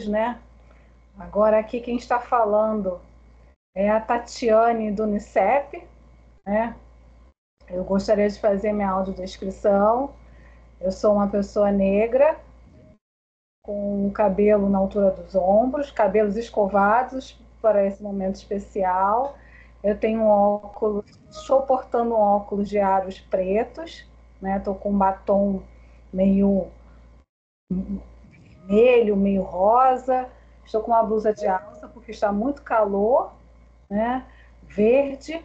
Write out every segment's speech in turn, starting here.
todos, né? Agora aqui quem está falando é a Tatiane do Unicep, né? Eu gostaria de fazer minha audiodescrição. Eu sou uma pessoa negra, com o cabelo na altura dos ombros, cabelos escovados para esse momento especial. Eu tenho um óculos, estou portando um óculos de aros pretos, né? Estou com um batom meio vermelho, meio rosa. Estou com uma blusa de alça porque está muito calor, né? Verde.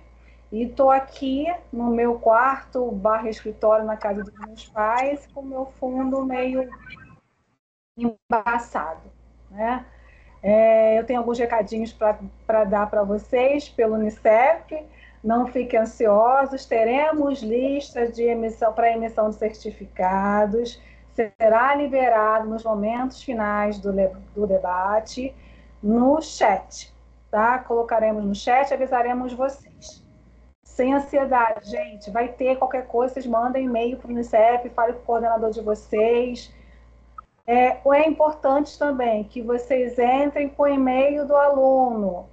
E estou aqui no meu quarto barra escritório na casa dos meus pais, com o meu fundo meio embaçado, né? Eu tenho alguns recadinhos para dar para vocês pelo Unicep. Não fiquem ansiosos, teremos lista de emissão para emissão de certificados. Será liberado nos momentos finais do debate no chat, tá? Colocaremos no chat, avisaremos vocês. Sem ansiedade, gente. Vai ter qualquer coisa, vocês mandem e-mail para o Unicep, falem com o coordenador de vocês. É importante também que vocês entrem com o e-mail do aluno.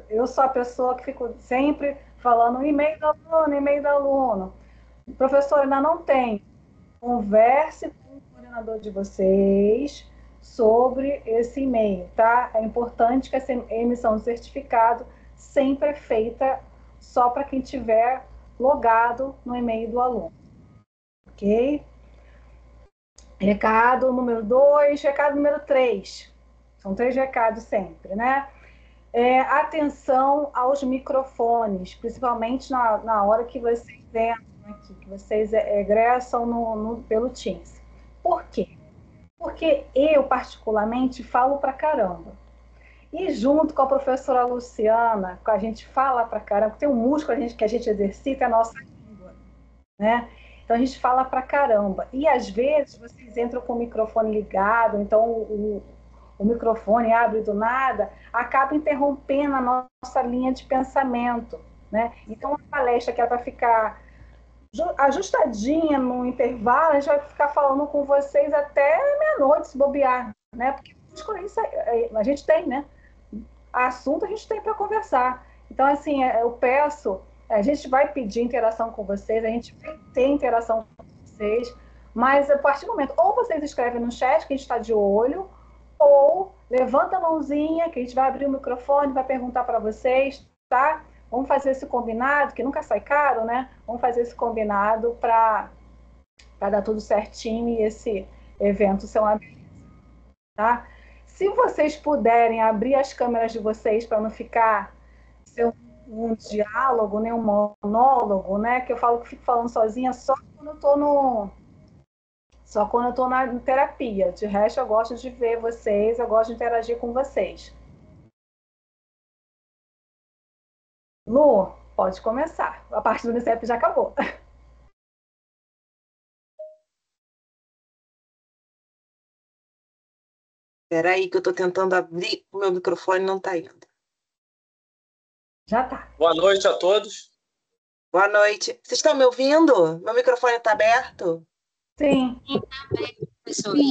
Eu sou a pessoa que fico sempre falando e-mail do aluno, e-mail do aluno. O professor ainda não tem. Converse com o coordenador de vocês sobre esse e-mail, tá? É importante que essa emissão de certificado sempre é feita só para quem tiver logado no e-mail do aluno, ok? Recado número 2, recado número 3. São 3 recados sempre, né? Atenção aos microfones, principalmente na hora que vocês entram aqui, que vocês egressam pelo Teams. Por quê? Porque eu, particularmente, falo pra caramba. E junto com a professora Luciana, a gente fala pra caramba, tem um músculo que a gente exercita, é a nossa língua, né? Então a gente fala pra caramba. E às vezes vocês entram com o microfone ligado, então o microfone abre do nada, acaba interrompendo a nossa linha de pensamento, né? Então a palestra que era para ficar ajustadinha no intervalo, a gente vai ficar falando com vocês até meia-noite, se bobear, né? Porque a gente tem, né? Assunto a gente tem para conversar. Então, assim, eu peço, a gente vai pedir interação com vocês, a gente vai ter interação com vocês, mas a partir do momento, ou vocês escrevem no chat, que a gente está de olho, ou levanta a mãozinha, que a gente vai abrir o microfone, vai perguntar para vocês, tá? Vamos fazer esse combinado, que nunca sai caro, né? Vamos fazer esse combinado para dar tudo certinho e esse evento ser uma beleza, tá? Se vocês puderem abrir as câmeras de vocês para não ficar ser um diálogo, nem um monólogo, né? Que eu falo que fico falando sozinha só quando eu estou na terapia. De resto, eu gosto de ver vocês, eu gosto de interagir com vocês. Lu, pode começar. A parte do Unicep já acabou. Espera aí que eu estou tentando abrir o meu microfone, não está indo. Já tá. Boa noite a todos. Boa noite. Vocês estão me ouvindo? Meu microfone está aberto? Sim.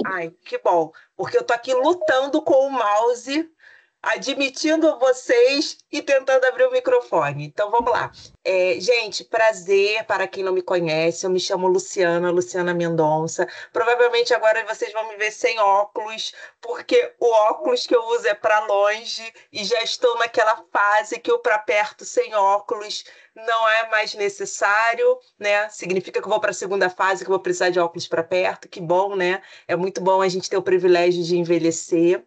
Ai, que bom. Porque eu estou aqui lutando com o mouse, admitindo vocês e tentando abrir o microfone. Então, vamos lá. Gente, prazer para quem não me conhece. Eu me chamo Luciana Mendonça. Provavelmente agora vocês vão me ver sem óculos, porque o óculos que eu uso é para longe e já estou naquela fase que o para perto sem óculos não é mais necessário, né? Significa que eu vou para a segunda fase, que eu vou precisar de óculos para perto. Que bom, né? É muito bom a gente ter o privilégio de envelhecer.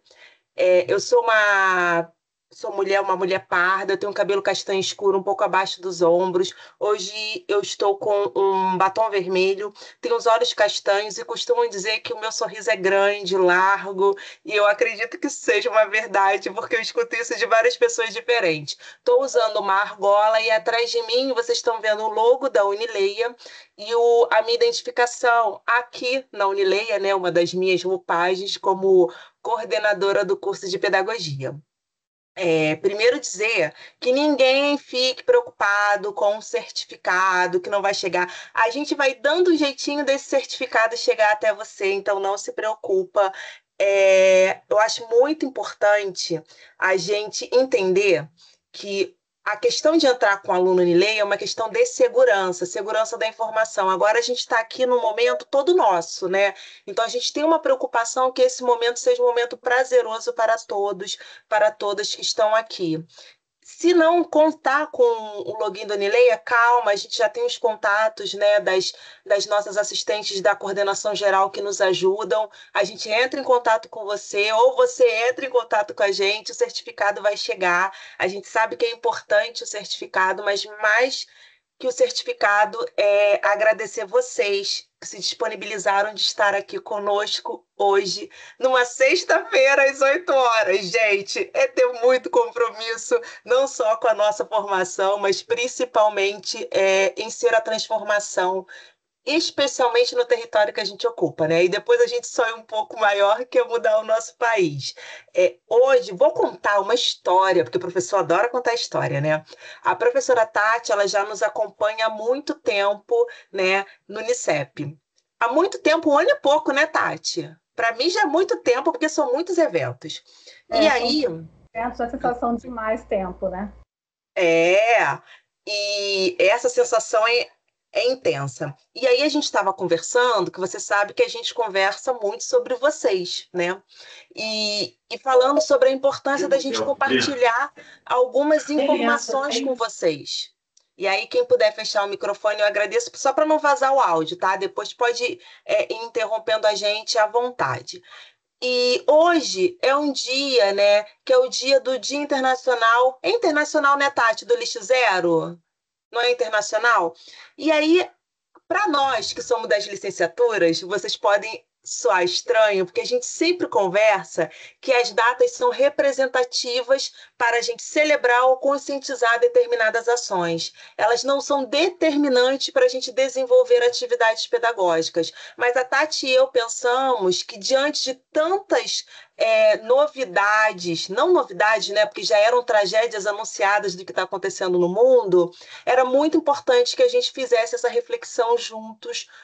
Eu sou uma mulher parda, eu tenho um cabelo castanho escuro, um pouco abaixo dos ombros. Hoje eu estou com um batom vermelho, tenho os olhos castanhos e costumam dizer que o meu sorriso é grande, largo, e eu acredito que isso seja uma verdade, porque eu escuto isso de várias pessoas diferentes. Estou usando uma argola e atrás de mim vocês estão vendo o logo da Unileia e a minha identificação aqui na Unileia, né, uma das minhas roupagens como coordenadora do curso de pedagogia. Primeiro dizer que ninguém fique preocupado com o certificado que não vai chegar. A gente vai dando um jeitinho desse certificado chegar até você, então não se preocupa. eu acho muito importante a gente entender que a questão de entrar com o aluno Nilei é uma questão de segurança, segurança da informação. Agora a gente está aqui num momento todo nosso, né? Então a gente tem uma preocupação que esse momento seja um momento prazeroso para todos, para todas que estão aqui. Se não contar com o login do Nileia, calma, a gente já tem os contatos, né, das nossas assistentes da coordenação geral que nos ajudam. A gente entra em contato com você, ou você entra em contato com a gente, o certificado vai chegar. A gente sabe que é importante o certificado, mas mais que o certificado é agradecer vocês que se disponibilizaram de estar aqui conosco hoje, numa sexta-feira, às 8 horas. Gente, é ter muito compromisso, não só com a nossa formação, mas principalmente em ser a transformação, especialmente no território que a gente ocupa, né? E depois a gente sonha um pouco maior, que é mudar o nosso país. Hoje, vou contar uma história, porque o professor adora contar história, né? A professora Tati, ela já nos acompanha há muito tempo, né, no Unicep. Há muito tempo, um ano e pouco, né, Tati? Para mim já é muito tempo, porque são muitos eventos. E aí... Eventos, a sensação de mais tempo, né? E essa sensação é intensa. E aí a gente estava conversando, que você sabe que a gente conversa muito sobre vocês, né? E falando sobre a importância da gente compartilhar algumas informações com vocês. E aí, quem puder fechar o microfone, eu agradeço, só para não vazar o áudio, tá? Depois pode ir interrompendo a gente à vontade. E hoje é um dia, né, que é o dia do Dia Internacional. É internacional, né, Tati, do lixo zero? Não é internacional? E aí, para nós que somos das licenciaturas, vocês podem soar estranho, porque a gente sempre conversa que as datas são representativas para a gente celebrar ou conscientizar determinadas ações. Elas não são determinantes para a gente desenvolver atividades pedagógicas. Mas a Tati e eu pensamos que, diante de tantas novidades, não novidades, né, porque já eram tragédias anunciadas do que está acontecendo no mundo, era muito importante que a gente fizesse essa reflexão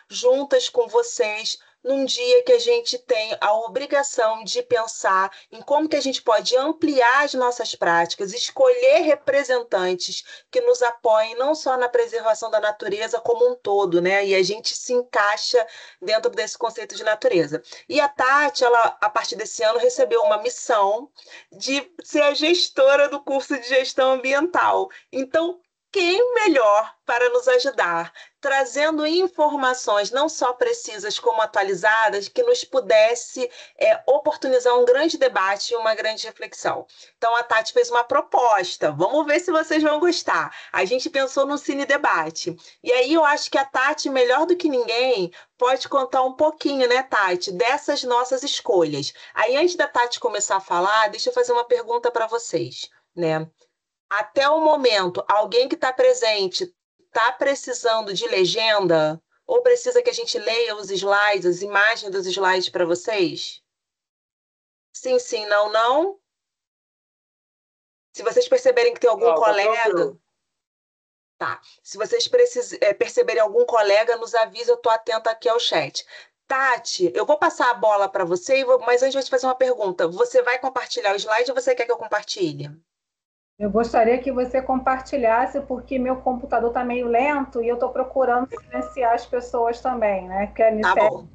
juntas com vocês, num dia que a gente tem a obrigação de pensar em como que a gente pode ampliar as nossas práticas, escolher representantes que nos apoiem não só na preservação da natureza como um todo, né? E a gente se encaixa dentro desse conceito de natureza. E a Tati, ela, a partir desse ano, recebeu uma missão de ser a gestora do curso de gestão ambiental. Então, quem melhor para nos ajudar, trazendo informações não só precisas como atualizadas, que nos pudesse oportunizar um grande debate e uma grande reflexão. Então, a Tati fez uma proposta. Vamos ver se vocês vão gostar. A gente pensou num cine debate. E aí eu acho que a Tati, melhor do que ninguém, pode contar um pouquinho, né, Tati, dessas nossas escolhas. Aí, antes da Tati começar a falar, deixa eu fazer uma pergunta para vocês, né? Até o momento, alguém que está presente está precisando de legenda? Ou precisa que a gente leia os slides, as imagens dos slides para vocês? Sim, sim, não, não. Se vocês perceberem que tem algum colega... Tá. Se vocês perceberem algum colega, nos avisa, eu estou atenta aqui ao chat. Tati, eu vou passar a bola para você, mas antes eu vou te fazer uma pergunta. Você vai compartilhar o slide ou você quer que eu compartilhe? Eu gostaria que você compartilhasse, porque meu computador está meio lento e eu estou procurando silenciar as pessoas também, né? Que é Tá bom.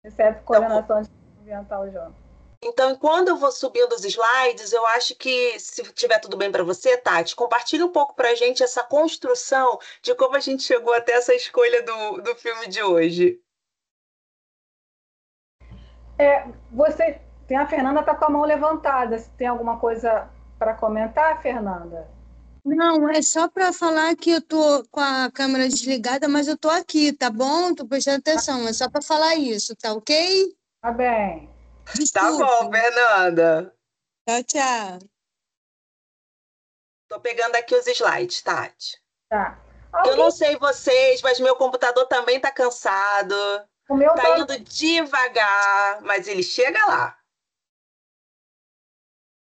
Unicep Coordenação de Ambiental junto. Então, quando eu vou subindo os slides, eu acho que, se tiver tudo bem para você, Tati, compartilhe um pouco para a gente essa construção de como a gente chegou até essa escolha do filme de hoje. A Fernanda está com a mão levantada. Se tem alguma coisa para comentar, Fernanda? Não, é só para falar que eu tô com a câmera desligada, mas eu tô aqui, tá bom? Tô prestando atenção, é só para falar isso, tá ok? Tá bem. Tá bom, Fernanda. Tchau, tchau. Tô pegando aqui os slides, Tati. Tá. Eu não sei vocês, mas meu computador também tá cansado. O meu tá indo devagar, mas ele chega lá.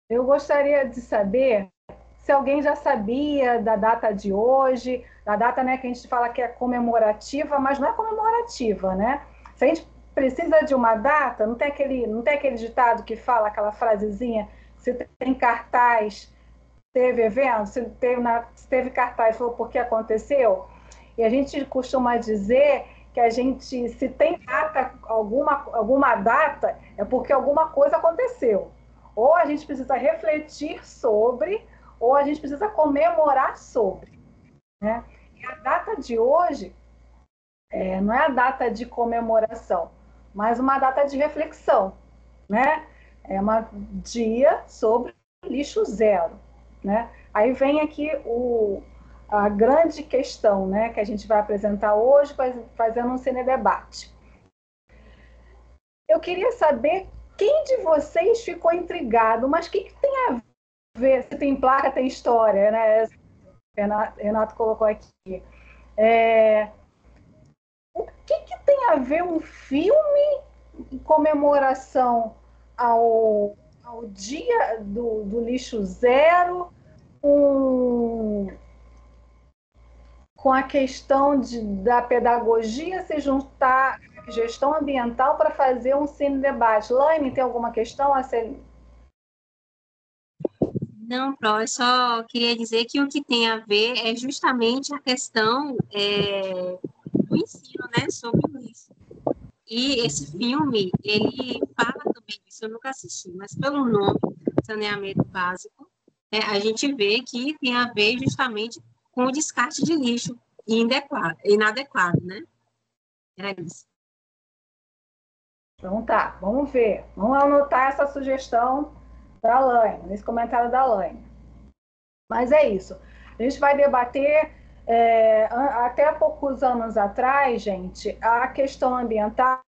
Eu gostaria de saber se alguém já sabia da data de hoje, da data, né, que a gente fala que é comemorativa, mas não é comemorativa, né? Se a gente precisa de uma data, não tem aquele ditado que fala, aquela frasezinha, se tem cartaz, teve evento, se teve cartaz, foi porque aconteceu. E a gente costuma dizer que a gente, se tem data, alguma data, é porque alguma coisa aconteceu. Ou a gente precisa refletir sobre, ou a gente precisa comemorar sobre, né? E a data de hoje não é a data de comemoração, mas uma data de reflexão, né? É um dia sobre lixo zero, né? Aí vem aqui a grande questão, né, que a gente vai apresentar hoje, fazendo um cinedebate. Eu queria saber quem de vocês ficou intrigado, mas o que tem a ver? Se tem placa, tem história, né? Renato colocou aqui. O que tem a ver um filme em comemoração ao dia do lixo zero com a questão da pedagogia se juntar à gestão ambiental para fazer um cine-debate? Laine, tem alguma questão a ser... Não, Pro, eu só queria dizer que o que tem a ver é justamente a questão do ensino, né, sobre isso. E esse filme, ele fala também disso, eu nunca assisti, mas pelo nome, saneamento básico, a gente vê que tem a ver justamente com o descarte de lixo inadequado, né? Era isso. Então tá, vamos ver. Vamos anotar essa sugestão da Laine, nesse comentário da Laine. Mas é isso. A gente vai debater, até há poucos anos atrás, gente, a questão ambiental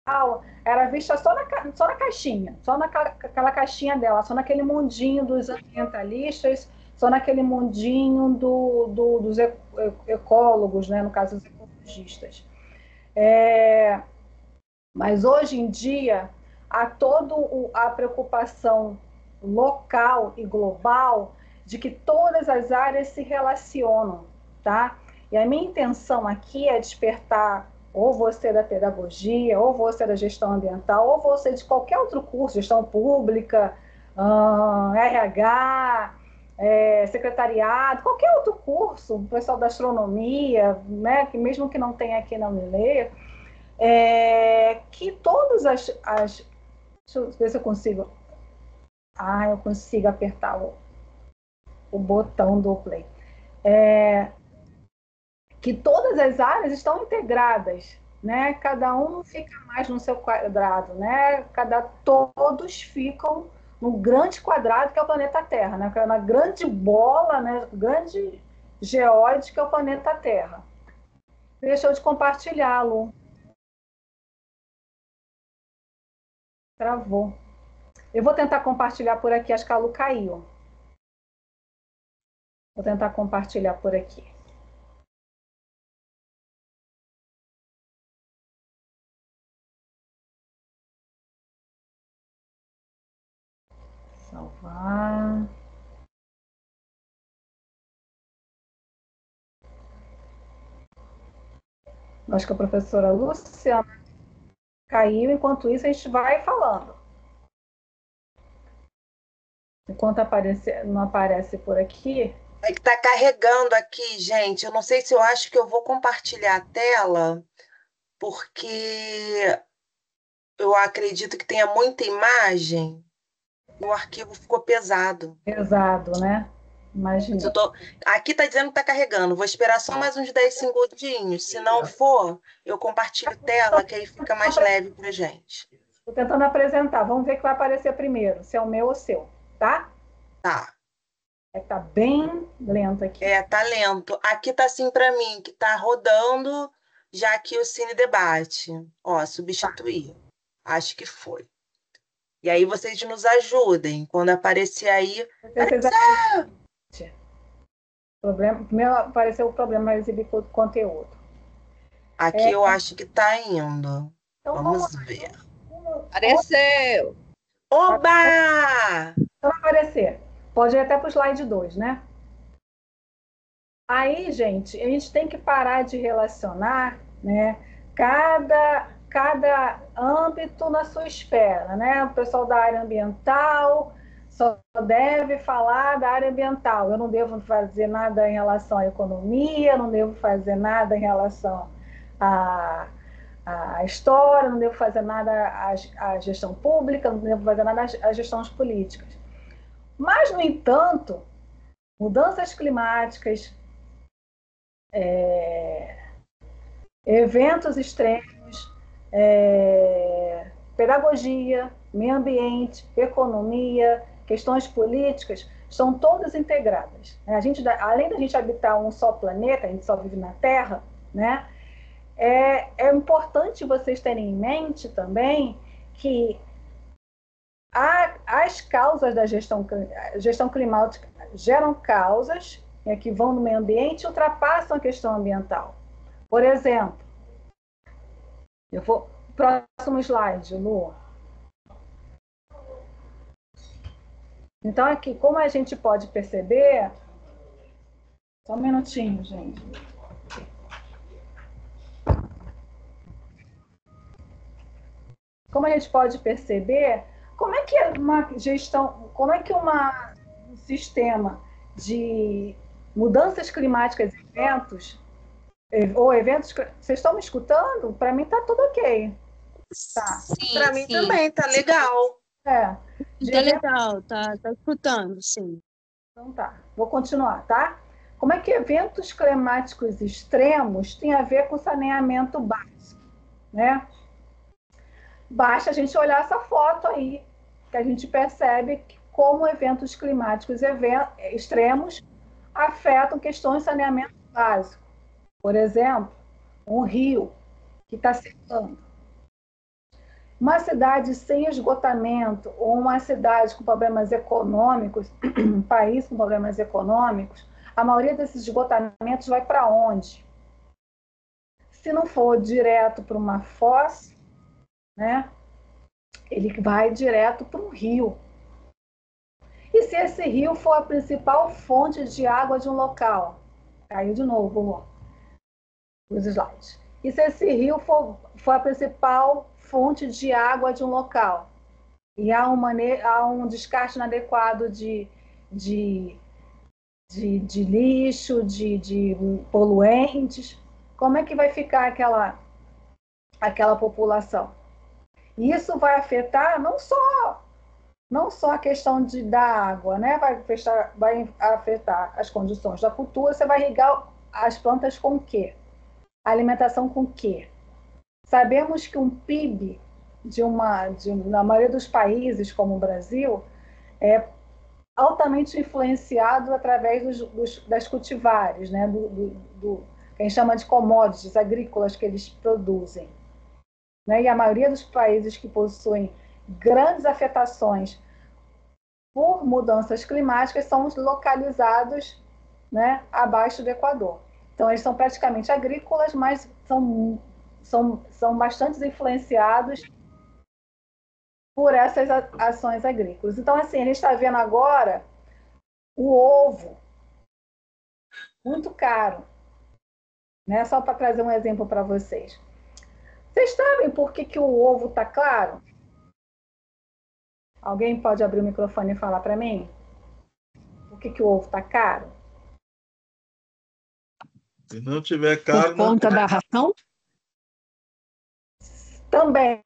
era vista só na caixinha, só naquela caixinha dela, só naquele mundinho dos ambientalistas, só naquele mundinho dos ecólogos, né, no caso, dos ecologistas. Mas hoje em dia, há toda a preocupação local e global de que todas as áreas se relacionam, tá? E a minha intenção aqui é despertar ou você da pedagogia, ou você da gestão ambiental, ou você de qualquer outro curso, gestão pública, RH, secretariado, qualquer outro curso, o pessoal da astronomia, né, que mesmo que não tenha aqui na Unileia, que todas as... Deixa eu ver se eu consigo... eu consigo apertar o botão do play. Que todas as áreas estão integradas, né? Cada um fica mais no seu quadrado, né? Todos ficam no grande quadrado que é o planeta Terra, né? Na grande bola, né? Grande geóide que é o planeta Terra. Deixa eu te compartilhar, Lu. Travou. Eu vou tentar compartilhar por aqui, acho que a Lu caiu. Vou tentar compartilhar por aqui. Salvar. Acho que a professora Luciana caiu, enquanto isso a gente vai falando. Enquanto não aparece por aqui. É que está carregando aqui, gente. Eu não sei se eu acho que eu vou compartilhar a tela, porque eu acredito que tenha muita imagem e o arquivo ficou pesado. Pesado, né? Imagina. Aqui está dizendo que está carregando. Vou esperar só mais uns 10 segundinhos. Se não for, eu compartilho tela, que aí fica mais leve para gente. Estou tentando apresentar. Vamos ver o que vai aparecer primeiro, se é o meu ou o seu, tá? Tá. Tá bem lento aqui. Tá lento. Aqui tá assim para mim, que tá rodando já aqui o Cine Debate. Ó, substituir. Tá. Acho que foi. E aí vocês nos ajudem. Quando aparecer aí... Primeiro apareceu o problema de exibir conteúdo. Aqui eu acho que tá indo. Então, vamos ver. Apareceu! Oba! Então vai aparecer. Pode ir até para o slide 2, né? Aí, gente, a gente tem que parar de relacionar, né, cada cada âmbito na sua esfera, né? O pessoal da área ambiental só deve falar da área ambiental. Eu não devo fazer nada em relação à economia, não devo fazer nada em relação à história, não devo fazer nada à gestão pública, não devo fazer nada às gestões políticas. Mas, no entanto, mudanças climáticas, eventos extremos, pedagogia, meio ambiente, economia, questões políticas, estão todas integradas. Além da gente habitar um só planeta, a gente só vive na Terra, né? É importante vocês terem em mente também que as causas da gestão climática geram causas, né, que vão no meio ambiente e ultrapassam a questão ambiental. Por exemplo, próximo slide, Lu. Então, aqui, como a gente pode perceber... Só um minutinho, gente. Como a gente pode perceber, como é que um sistema de mudanças climáticas e eventos, vocês estão me escutando? Para mim está tudo ok. Tá. Para mim também, tá legal. Tá legal, tá escutando, sim. Então tá, vou continuar, tá? Como é que eventos climáticos extremos têm a ver com saneamento básico, né? Basta a gente olhar essa foto aí, que a gente percebe como eventos climáticos extremos afetam questões de saneamento básico. Por exemplo, um rio que está secando. Uma cidade sem esgotamento ou uma cidade com problemas econômicos, um país com problemas econômicos, a maioria desses esgotamentos vai para onde? Se não for direto para uma foz, né, ele vai direto para um rio. E se esse rio for a principal fonte de água de um local? Caiu de novo os slides. E se esse rio for a principal fonte de água de um local? E há um descarte inadequado de lixo, de poluentes, como é que vai ficar aquela população? E isso vai afetar não só a questão da água, né? Vai afetar as condições da cultura. Você vai irrigar as plantas com o quê? A alimentação com o quê? Sabemos que um PIB na maioria dos países, como o Brasil, é altamente influenciado através das cultivares, né? Que a gente chama de commodities agrícolas que eles produzem. Né? E a maioria dos países que possuem grandes afetações por mudanças climáticas são localizados, né, abaixo do Equador. Então, eles são praticamente agrícolas, mas são bastante influenciados por essas ações agrícolas. Então, assim, a gente está vendo agora o ovo muito caro, né? Só para trazer um exemplo para vocês. Vocês sabem por que o ovo está caro? Alguém pode abrir o microfone e falar para mim? Por que o ovo está caro? Se não tiver caro... Por conta da ração? Também.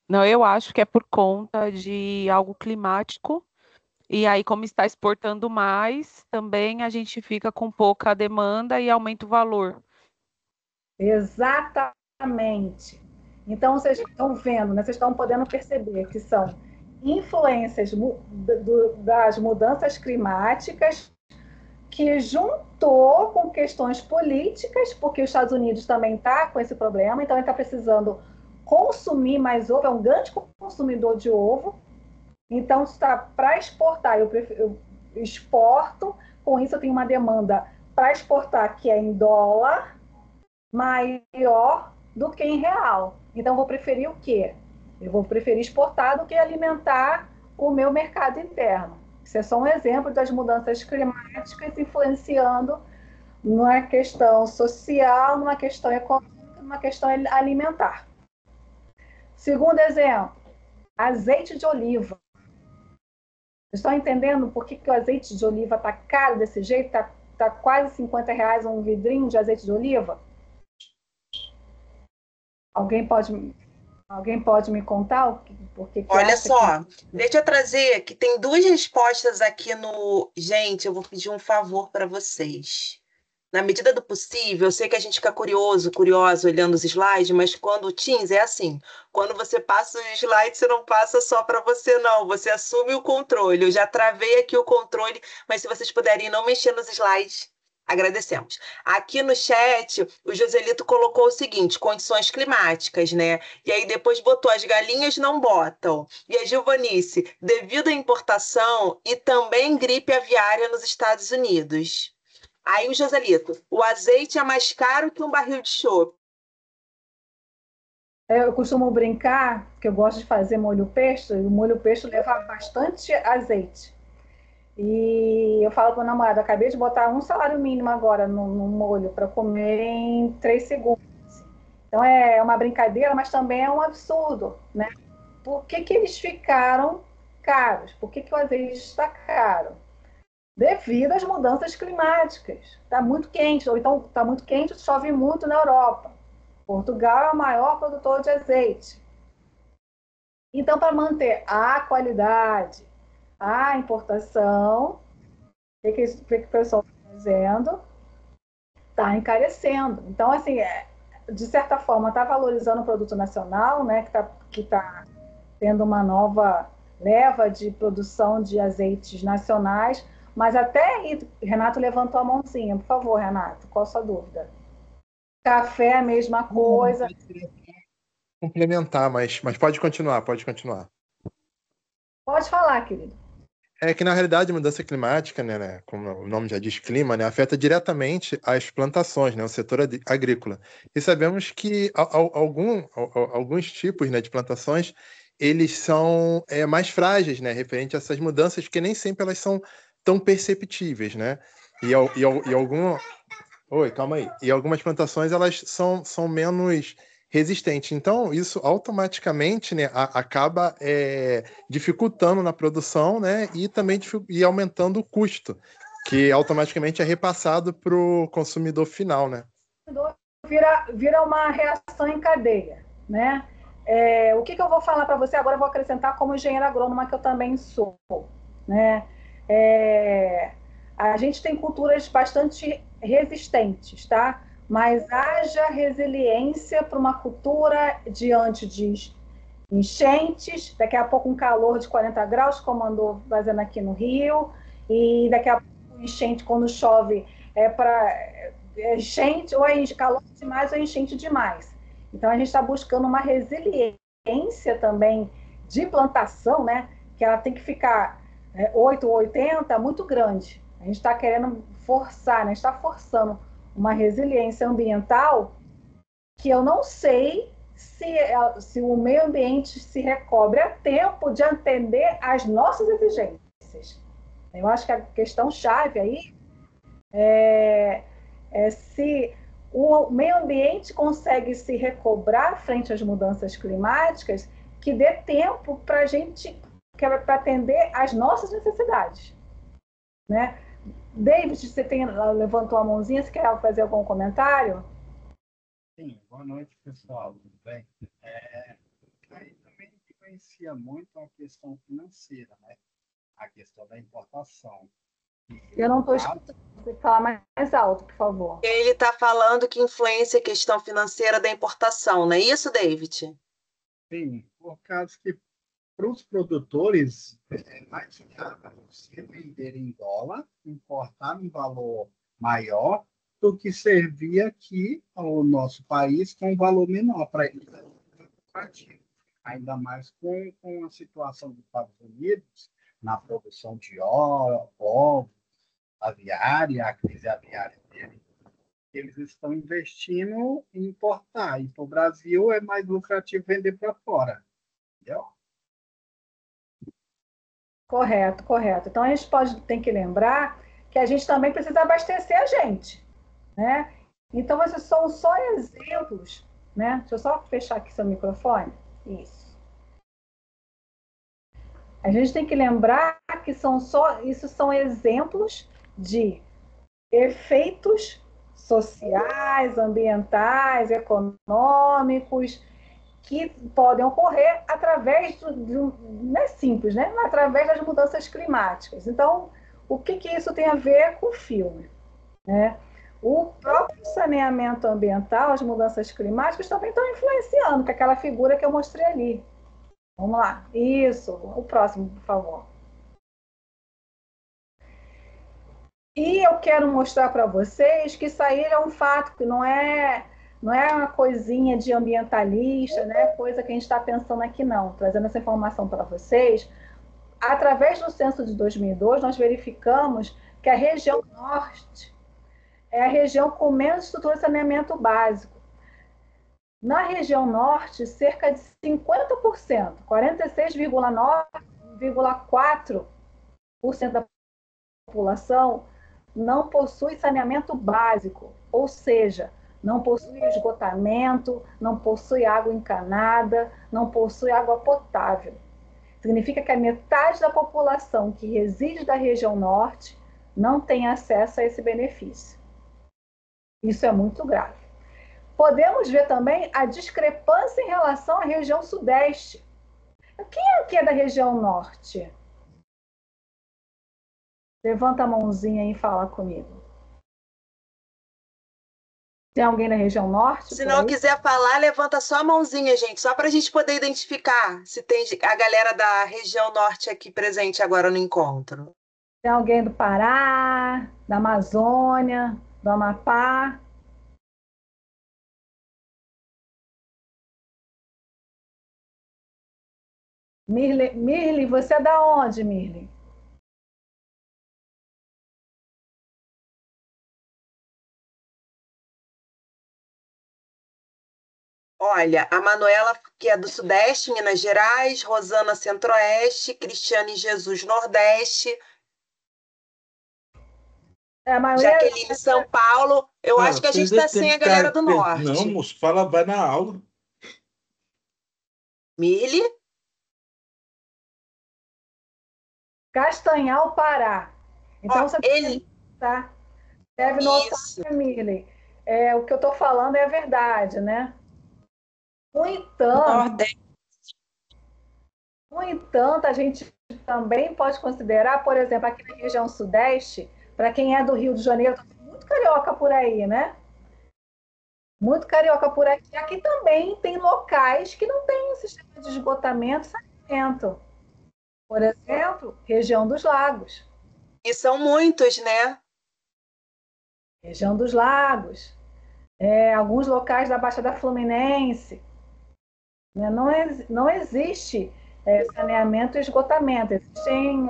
Não, eu acho que é por conta de algo climático. E aí, como está exportando mais, também a gente fica com pouca demanda e aumenta o valor. Exatamente. Então, vocês estão vendo, né? Vocês estão podendo perceber que são influências das mudanças climáticas que juntou com questões políticas, porque os Estados Unidos também está com esse problema, então ele está precisando consumir mais ovo, é um grande consumidor de ovo, então está para exportar, eu exporto, com isso eu tenho uma demanda para exportar que é em dólar maior do que em real. Então eu vou preferir o quê? Eu vou preferir exportar do que alimentar o meu mercado interno. Isso é só um exemplo das mudanças climáticas influenciando numa questão social, numa questão econômica numa questão alimentar. Segundo exemplo, azeite de oliva. Vocês estão entendendo por que o azeite de oliva está caro desse jeito? Tá quase R$50 um vidrinho de azeite de oliva? Alguém pode me contar por que Olha só, que... deixa eu trazer que tem duas respostas aqui no... Gente, eu vou pedir um favor para vocês. Na medida do possível, eu sei que a gente fica curioso olhando os slides, mas quando o Teams é assim, quando você passa os slides, você não passa só para você, não. Você assume o controle. Eu já travei aqui o controle, mas se vocês puderem não mexer nos slides, agradecemos. Aqui no chat, o Joselito colocou o seguinte, condições climáticas, né? E aí depois botou, as galinhas não botam. E a Giovanice, devido à importação e também gripe aviária nos Estados Unidos. Aí o Joselito, o azeite é mais caro que um barril de chope. Eu costumo brincar, que eu gosto de fazer molho pesto, e o molho pesto leva bastante azeite. E eu falo para o namorado, acabei de botar um salário mínimo agora no molho para comer em 3 segundos. Então é uma brincadeira, mas também é um absurdo, né? Por que eles ficaram caros? Por que o azeite está caro? Devido às mudanças climáticas. Está muito quente, ou então está muito quente, chove muito na Europa. Portugal é o maior produtor de azeite. Então, para manter a qualidade, a importação, o que o pessoal está fazendo? Está encarecendo. Então, assim, de certa forma, está valorizando o produto nacional, né, que tá tendo uma nova leva de produção de azeites nacionais, mas até aí, Renato levantou a mãozinha. Por favor, Renato, qual a sua dúvida? Café, a mesma coisa. Complementar, mas pode continuar, pode continuar. Pode falar, querido. É que, na realidade, a mudança climática, né, como o nome já diz, clima, né, afeta diretamente as plantações, né, o setor agrícola. E sabemos que alguns tipos, né, de plantações, eles são mais frágeis, né, referente a essas mudanças, porque nem sempre elas são tão perceptíveis, né? E calma aí. E algumas plantações, elas são menos resistentes. Então, isso automaticamente, né, acaba dificultando na produção, né, e também aumentando o custo, que automaticamente é repassado para o consumidor final, né? Vira uma reação em cadeia, né? O que eu vou falar para você agora? Eu vou acrescentar como engenheira agrônoma, que eu também sou, né? A gente tem culturas bastante resistentes, tá? Mas haja resiliência para uma cultura diante de enchentes, daqui a pouco um calor de 40 graus, como andou fazendo aqui no Rio, e daqui a pouco enchente, quando chove, para enchente, ou é calor demais ou é enchente demais. Então, a gente está buscando uma resiliência também de plantação, né? Que ela tem que ficar 8 ou 80, muito grande. A gente está querendo forçar, né? Está forçando uma resiliência ambiental que eu não sei se o meio ambiente se recobre a tempo de atender às nossas exigências. Eu acho que a questão chave aí é se o meio ambiente consegue se recobrar frente às mudanças climáticas, que dê tempo para a gente, para atender às nossas necessidades, né? David, você levantou a mãozinha, você quer fazer algum comentário? Sim, boa noite, pessoal, tudo bem? Aí também influencia muito a questão financeira, né? A questão da importação. Eu não estou escutando, você falar mais alto, por favor. Ele está falando que influencia a questão financeira da importação, não é isso, David? Sim, por causa que para os produtores é mais viável você vender em dólar, importar um valor maior, do que servir aqui ao nosso país com um valor menor para eles. Ainda mais com a situação dos Estados Unidos, na produção de ovos, aviária, a crise aviária dele, eles estão investindo em importar. E para o Brasil é mais lucrativo vender para fora. Entendeu? Correto. Então a gente tem que lembrar que a gente também precisa abastecer a gente, né? Então esses são só exemplos né? Deixa eu só fechar aqui seu microfone. Isso. A gente tem que lembrar que isso são exemplos de efeitos sociais, ambientais, econômicos, que podem ocorrer através não é simples, né? Através das mudanças climáticas. Então, o que isso tem a ver com o filme, né? O próprio saneamento ambiental, as mudanças climáticas também estão influenciando, que é aquela figura que eu mostrei ali. Vamos lá. Isso. O próximo, por favor. E eu quero mostrar para vocês que isso aí é um fato, que não é uma coisinha de ambientalista, né? Coisa que a gente está pensando aqui, não. Trazendo essa informação para vocês. Através do censo de 2002, nós verificamos que a região norte é a região com menos estrutura de saneamento básico. Na região norte, cerca de 50%, 46,4% da população não possui saneamento básico, ou seja, não possui esgotamento, não possui água encanada, não possui água potável. Significa que a metade da população que reside da região norte não tem acesso a esse benefício. Isso é muito grave. Podemos ver também a discrepância em relação à região sudeste. Quem aqui é da região norte? Levanta a mãozinha aí e fala comigo. Tem alguém da região norte? Se não quiser falar, levanta só a mãozinha, gente, só para a gente poder identificar se tem a galera da região norte aqui presente agora no encontro. Tem alguém do Pará, da Amazônia, do Amapá? Mirli, você é da onde, Mirli? Olha, a Manuela, que é do Sudeste, Minas Gerais, Rosana, Centro-Oeste, Cristiane Jesus, Nordeste, Jaqueline, São Paulo. Eu acho que a gente está sem a galera do Norte. Não, moço, fala, vai na aula. Mirli? Castanhal, Pará. Então, você deve notar, Mirli. O que eu estou falando é a verdade, né? No entanto, a gente também pode considerar, por exemplo, aqui na região sudeste, para quem é do Rio de Janeiro, tem muito carioca por aí, né? Muito carioca por aqui. Aqui também tem locais que não têm sistema de esgotamento e saneamento. Por exemplo, região dos lagos. E são muitos, né? Região dos lagos. Alguns locais da Baixada Fluminense. Né? Não existe saneamento e esgotamento. Existem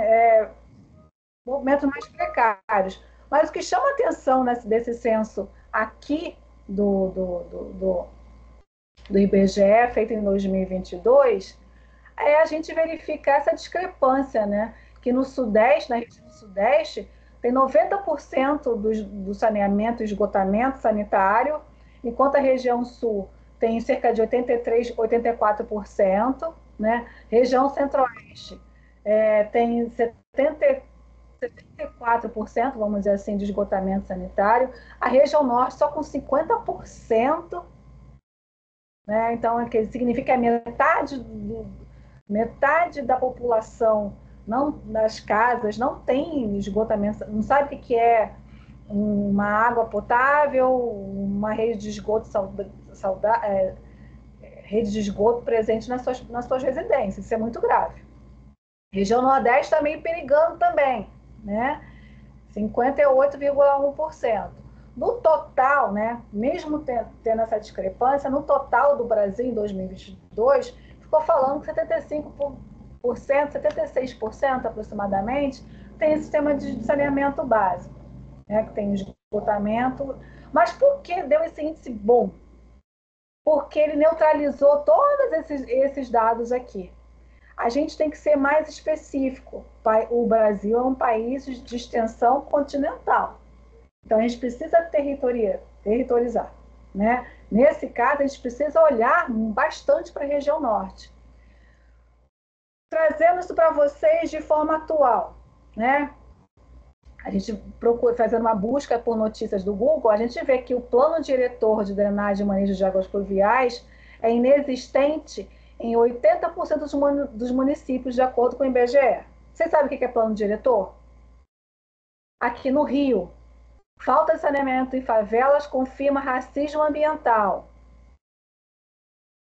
movimentos mais precários. Mas o que chama a atenção desse censo aqui do IBGE, feito em 2022, é a gente verificar essa discrepância, né? Que no Sudeste, na região Sudeste, tem 90% do saneamento e esgotamento sanitário, enquanto a região Sul tem cerca de 83%, 84%, né? Região Centro-Oeste tem 74%, vamos dizer assim, de esgotamento sanitário. A região Norte só com 50%, né? Então, significa que metade da população das casas não tem esgotamento, não sabe o que é uma água potável, uma rede de esgoto rede de esgoto presente nas suas residências. Isso é muito grave. Região Nordeste também perigando também, né? 58,1%. No total, né, mesmo tendo essa discrepância, no total do Brasil em 2022, ficou falando que 75%, 76% aproximadamente, tem sistema de saneamento básico, né, que tem esgotamento. Mas por que deu esse índice bom? Porque ele neutralizou todos esses dados aqui. A gente tem que ser mais específico. O Brasil é um país de extensão continental. Então, a gente precisa territorializar, né? Nesse caso, a gente precisa olhar bastante para a região norte. Trazendo isso para vocês de forma atual, né? A gente procura, fazendo uma busca por notícias do Google, a gente vê que o plano diretor de drenagem e manejo de águas pluviais é inexistente em 80% dos municípios, de acordo com o IBGE. Vocês sabem o que é plano diretor? Aqui no Rio, falta de saneamento em favelas confirma racismo ambiental.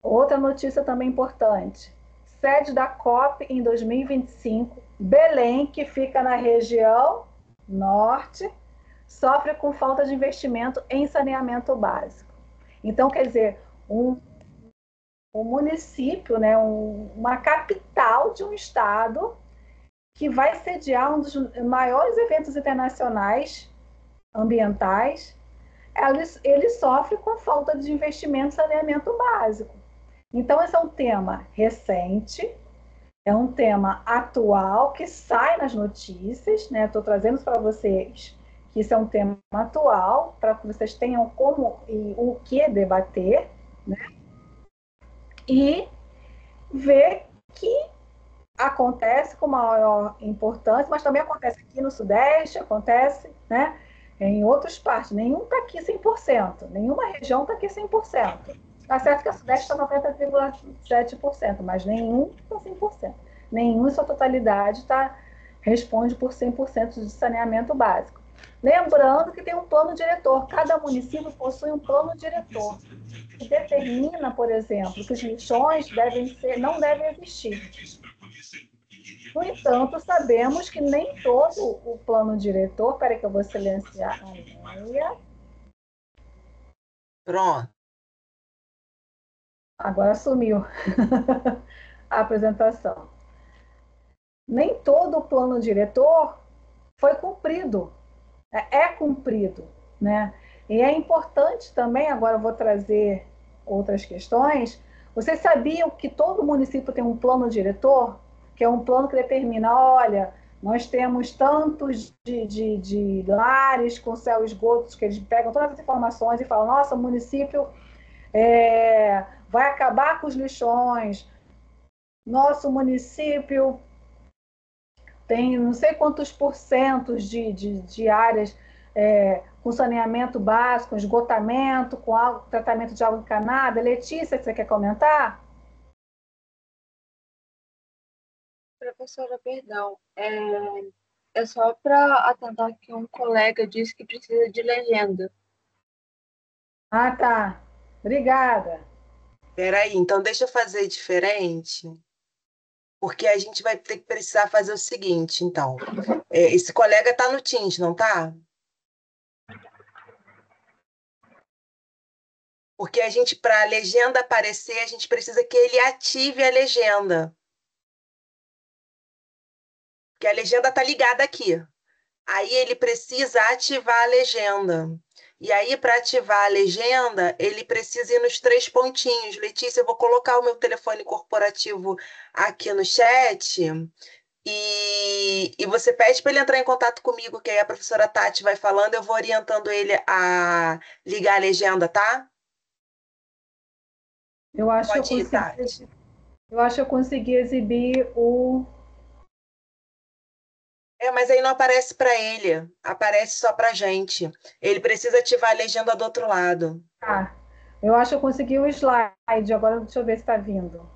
Outra notícia também importante. Sede da COP em 2025, Belém, que fica na região norte, sofre com falta de investimento em saneamento básico. Então, quer dizer, um município, né, uma capital de um estado que vai sediar um dos maiores eventos internacionais ambientais, ele sofre com falta de investimento em saneamento básico. Então, esse é um tema recente, é um tema atual, que sai nas notícias, né? Estou trazendo para vocês que isso é um tema atual, para que vocês tenham como e o que debater, né? E ver que acontece com maior importância, mas também acontece aqui no Sudeste, acontece, né, em outras partes. Nenhum está aqui 100%, nenhuma região está aqui 100%. Está certo que a Sudeste está 90,7%, mas nenhum está 100%. Nenhum em sua totalidade responde por 100% de saneamento básico. Lembrando que tem um plano diretor. Cada município possui um plano diretor que determina, por exemplo, que os lixões não devem existir. No entanto, sabemos que nem todo o plano diretor... Espera que eu vou silenciar a Amélia. Pronto. Agora sumiu a apresentação. Nem todo o plano diretor foi cumprido. É cumprido, né? E é importante também, agora eu vou trazer outras questões. Vocês sabiam que todo município tem um plano diretor? Que é um plano que determina, olha, nós temos tantos de lares com céu e esgotos, que eles pegam todas as informações e falam, nossa, o município vai acabar com os lixões, nosso município tem não sei quantos porcentos de áreas com saneamento básico, com esgotamento, com tratamento de água encanada. Letícia, você quer comentar? Professora, perdão. É só para atentar que um colega disse que precisa de legenda. Ah, tá. Obrigada. Peraí, então deixa eu fazer diferente, porque a gente vai ter que precisar fazer o seguinte, então. Esse colega está no Teams, não tá? Porque para a legenda aparecer, a gente precisa que ele ative a legenda. Porque a legenda está ligada aqui. Aí ele precisa ativar a legenda. E aí, para ativar a legenda, ele precisa ir nos 3 pontinhos. Letícia, eu vou colocar o meu telefone corporativo aqui no chat e você pede para ele entrar em contato comigo, que aí a professora Tati vai falando, eu vou orientando ele a ligar a legenda, tá? Eu acho que eu consegui exibir o... Mas aí não aparece para ele, aparece só para gente. Ele precisa ativar a legenda do outro lado. Ah, eu acho que eu consegui o slide. Agora deixa eu ver se está vindo.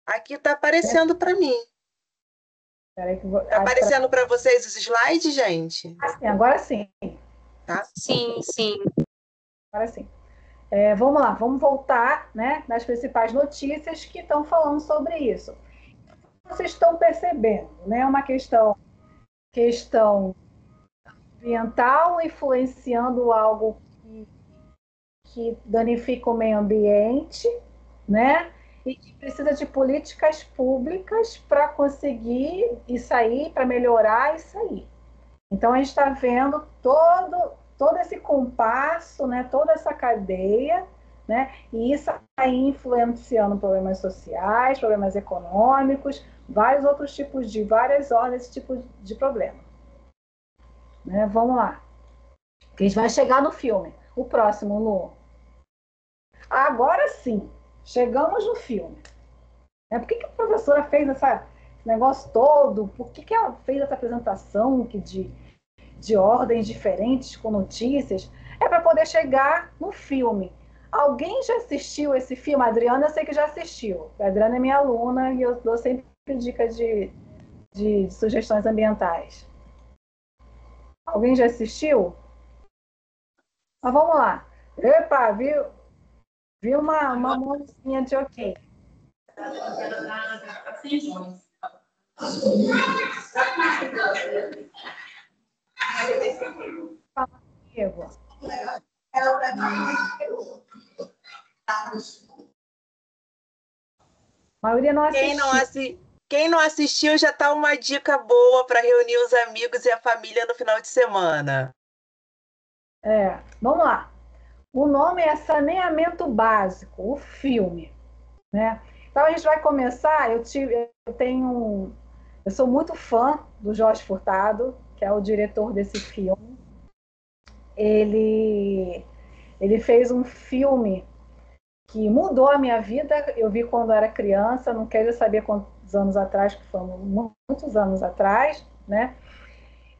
Aqui está aparecendo para mim. Está aparecendo para vocês os slides, gente? Sim, agora sim. Tá? Sim, sim. Agora sim. Vamos lá, vamos voltar, né, nas principais notícias que estão falando sobre isso. Vocês estão percebendo, né, uma questão ambiental influenciando algo que danifica o meio ambiente, né, e que precisa de políticas públicas para conseguir isso aí, para melhorar isso aí. Então, a gente está vendo todo esse compasso, né, toda essa cadeia, né, e isso aí influenciando problemas sociais, problemas econômicos, vários outros tipos várias ordens, esse tipo de problema. Né, vamos lá. A gente vai chegar no filme. O próximo, Lu. Agora sim, chegamos no filme. Por que a professora fez esse negócio todo? Por que ela fez essa apresentação de ordens diferentes, com notícias? É para poder chegar no filme. Alguém já assistiu esse filme? A Adriana, eu sei que já assistiu. A Adriana é minha aluna e eu dou sempre dicas de sugestões ambientais. Alguém já assistiu? Mas vamos lá. Epa, viu uma mãozinha de ok. Fala comigo. A maioria não assistiu. Quem não assistiu já está uma dica boa para reunir os amigos e a família no final de semana. Vamos lá. O nome é Saneamento Básico, o filme, né? Então a gente vai começar. Eu sou muito fã do Jorge Furtado, que é o diretor desse filme. Ele fez um filme que mudou a minha vida. Eu vi quando era criança, não quero saber quantos anos atrás, que foram muitos anos atrás, né?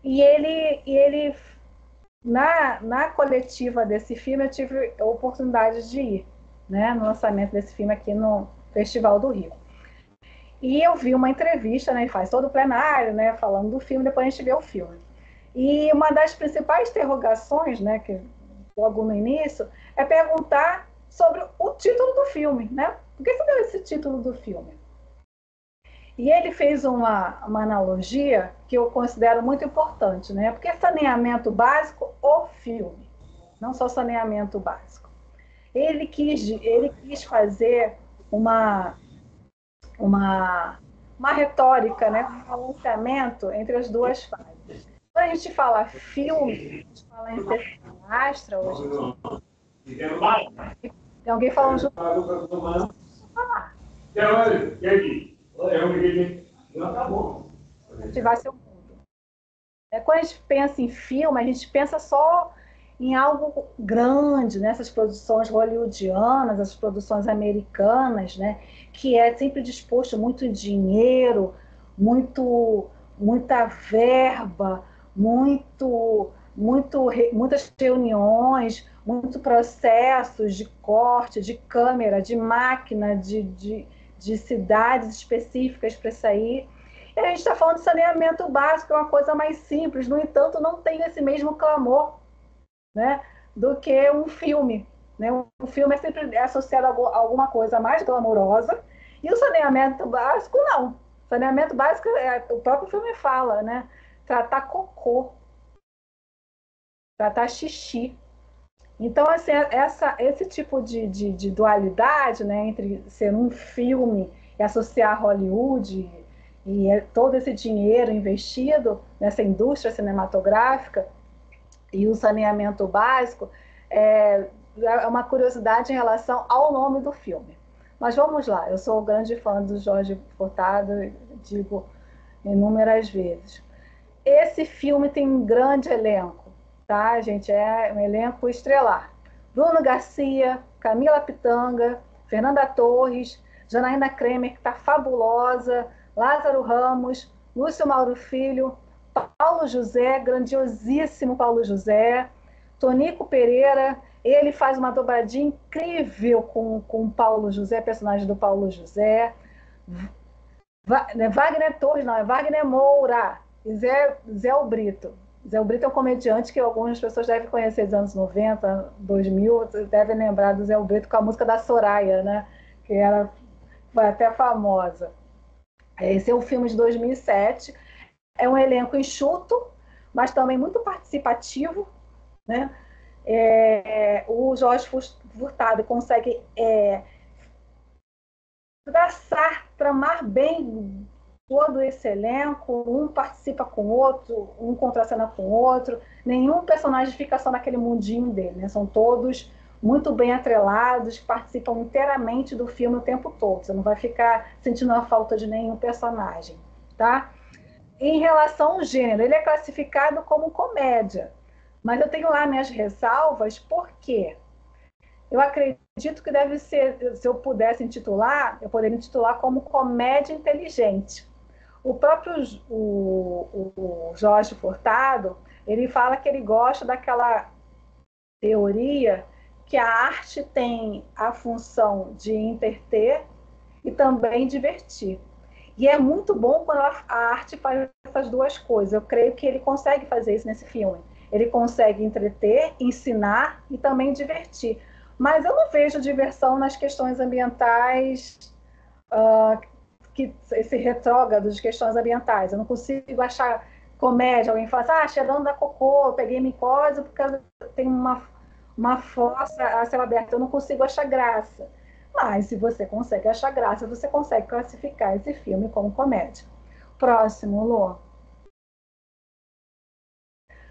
E ele na coletiva desse filme, eu tive a oportunidade de ir, né, no lançamento desse filme aqui no Festival do Rio. E eu vi uma entrevista, né, ele faz todo o plenário, né, falando do filme, depois a gente vê o filme. E uma das principais interrogações, né, que logo no início, é perguntar sobre o título do filme, né? Por que você deu esse título do filme? E ele fez uma analogia que eu considero muito importante, né? Porque saneamento básico, o filme, não só saneamento básico. Ele quis fazer uma retórica, né? Um balanceamento entre as duas fases. Quando a gente fala filme, a gente fala em sessão astra hoje. Tem alguém falando junto? Ativar seu mundo. Quando a gente pensa em filme, a gente pensa só em algo grande, né? Essas produções hollywoodianas, as produções americanas, né? Que é sempre disposto muito dinheiro, muita verba, muitas reuniões, muitos processos de corte, de câmera, de máquina, de cidades específicas para sair. E a gente está falando de saneamento básico, é uma coisa mais simples, no entanto, não tem esse mesmo clamor, né, do que um filme. Né? Um filme é sempre associado a alguma coisa mais glamourosa, e o saneamento básico, não. Saneamento básico, o próprio filme fala, né? Tratar cocô, tratar xixi. Então, assim, esse tipo de dualidade, né, entre ser um filme e associar Hollywood e todo esse dinheiro investido nessa indústria cinematográfica e o saneamento básico, é uma curiosidade em relação ao nome do filme. Mas vamos lá, eu sou grande fã do Jorge Furtado, digo inúmeras vezes. Esse filme tem um grande elenco, tá, gente? É um elenco estrelar. Bruno Garcia, Camila Pitanga, Fernanda Torres, Janaína Kremer, que está fabulosa, Lázaro Ramos, Lúcio Mauro Filho, Paulo José, grandiosíssimo Paulo José, Tonico Pereira, ele faz uma dobradinha incrível com o Paulo José, personagem do Paulo José, Wagner Torres, não, é Wagner Moura, e Zé Brito. Zé Brito é um comediante que algumas pessoas devem conhecer dos anos 90, 2000, devem lembrar do Zé Brito com a música da Soraya, né? Que foi até famosa. Esse é um filme de 2007, é um elenco enxuto, mas também muito participativo, né? O Jorge Furtado consegue tramar bem todo esse elenco, um participa com o outro, um contracena com o outro, nenhum personagem fica só naquele mundinho dele, né? São todos muito bem atrelados, participam inteiramente do filme o tempo todo, você não vai ficar sentindo a falta de nenhum personagem, tá? Em relação ao gênero, ele é classificado como comédia, mas eu tenho lá minhas ressalvas, porque eu acredito que deve ser, se eu pudesse intitular, eu poderia intitular como comédia inteligente. O próprio o Jorge Furtado, ele fala que ele gosta daquela teoria que a arte tem a função de entreter e também divertir. E é muito bom quando a arte faz essas duas coisas. Eu creio que ele consegue fazer isso nesse filme. Ele consegue entreter, ensinar e também divertir. Mas eu não vejo diversão nas questões ambientais, esse retrógrado de questões ambientais. Eu não consigo achar comédia, alguém fala assim, cheirando da cocô, eu peguei micose porque tem uma fossa a céu aberto. Eu não consigo achar graça. Mas se você consegue achar graça, você consegue classificar esse filme como comédia. Próximo, Lô.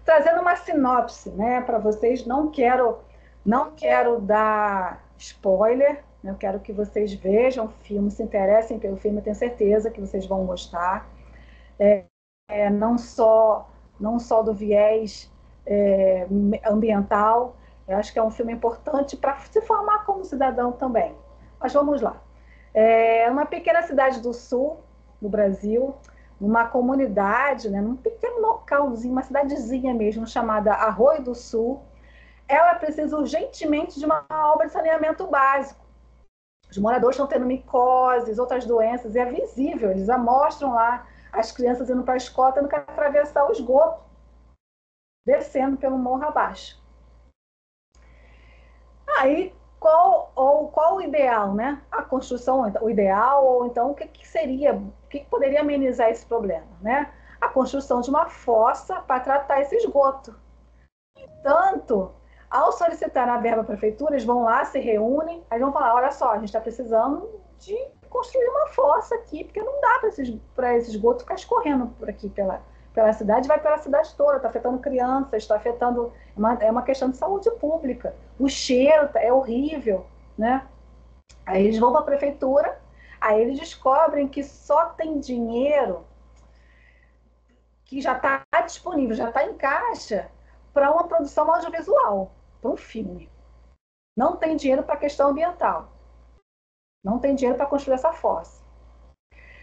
Trazendo uma sinopse, né, para vocês, não quero dar spoiler, né, eu quero que vocês vejam o filme, se interessem pelo filme, eu tenho certeza que vocês vão gostar. Não só do viés ambiental, eu acho que é um filme importante para se formar como cidadão também. Mas vamos lá. Uma pequena cidade do sul do Brasil, numa comunidade, né, num pequeno localzinho, uma cidadezinha mesmo, chamada Arroio do Sul, ela precisa urgentemente de uma obra de saneamento básico. Os moradores estão tendo micoses, outras doenças, e é visível, eles mostram lá as crianças indo para a escola, tendo que atravessar o esgoto, descendo pelo morro abaixo. Aí, qual o ideal, né? A construção, o ideal, ou então o que seria, o que poderia amenizar esse problema, né? A construção de uma fossa para tratar esse esgoto. Portanto, ao solicitar a verba à prefeitura, eles vão lá, se reúnem, aí vão falar, olha só, a gente está precisando de construir uma fossa aqui, porque não dá para esse esgoto ficar escorrendo por aqui pela cidade, vai pela cidade toda, está afetando crianças, está afetando, é uma questão de saúde pública. O cheiro é horrível, né? Aí eles vão para a prefeitura, aí eles descobrem que só tem dinheiro que já está disponível, já está em caixa para uma produção audiovisual, para um filme. Não tem dinheiro para a questão ambiental. Não tem dinheiro para construir essa fossa.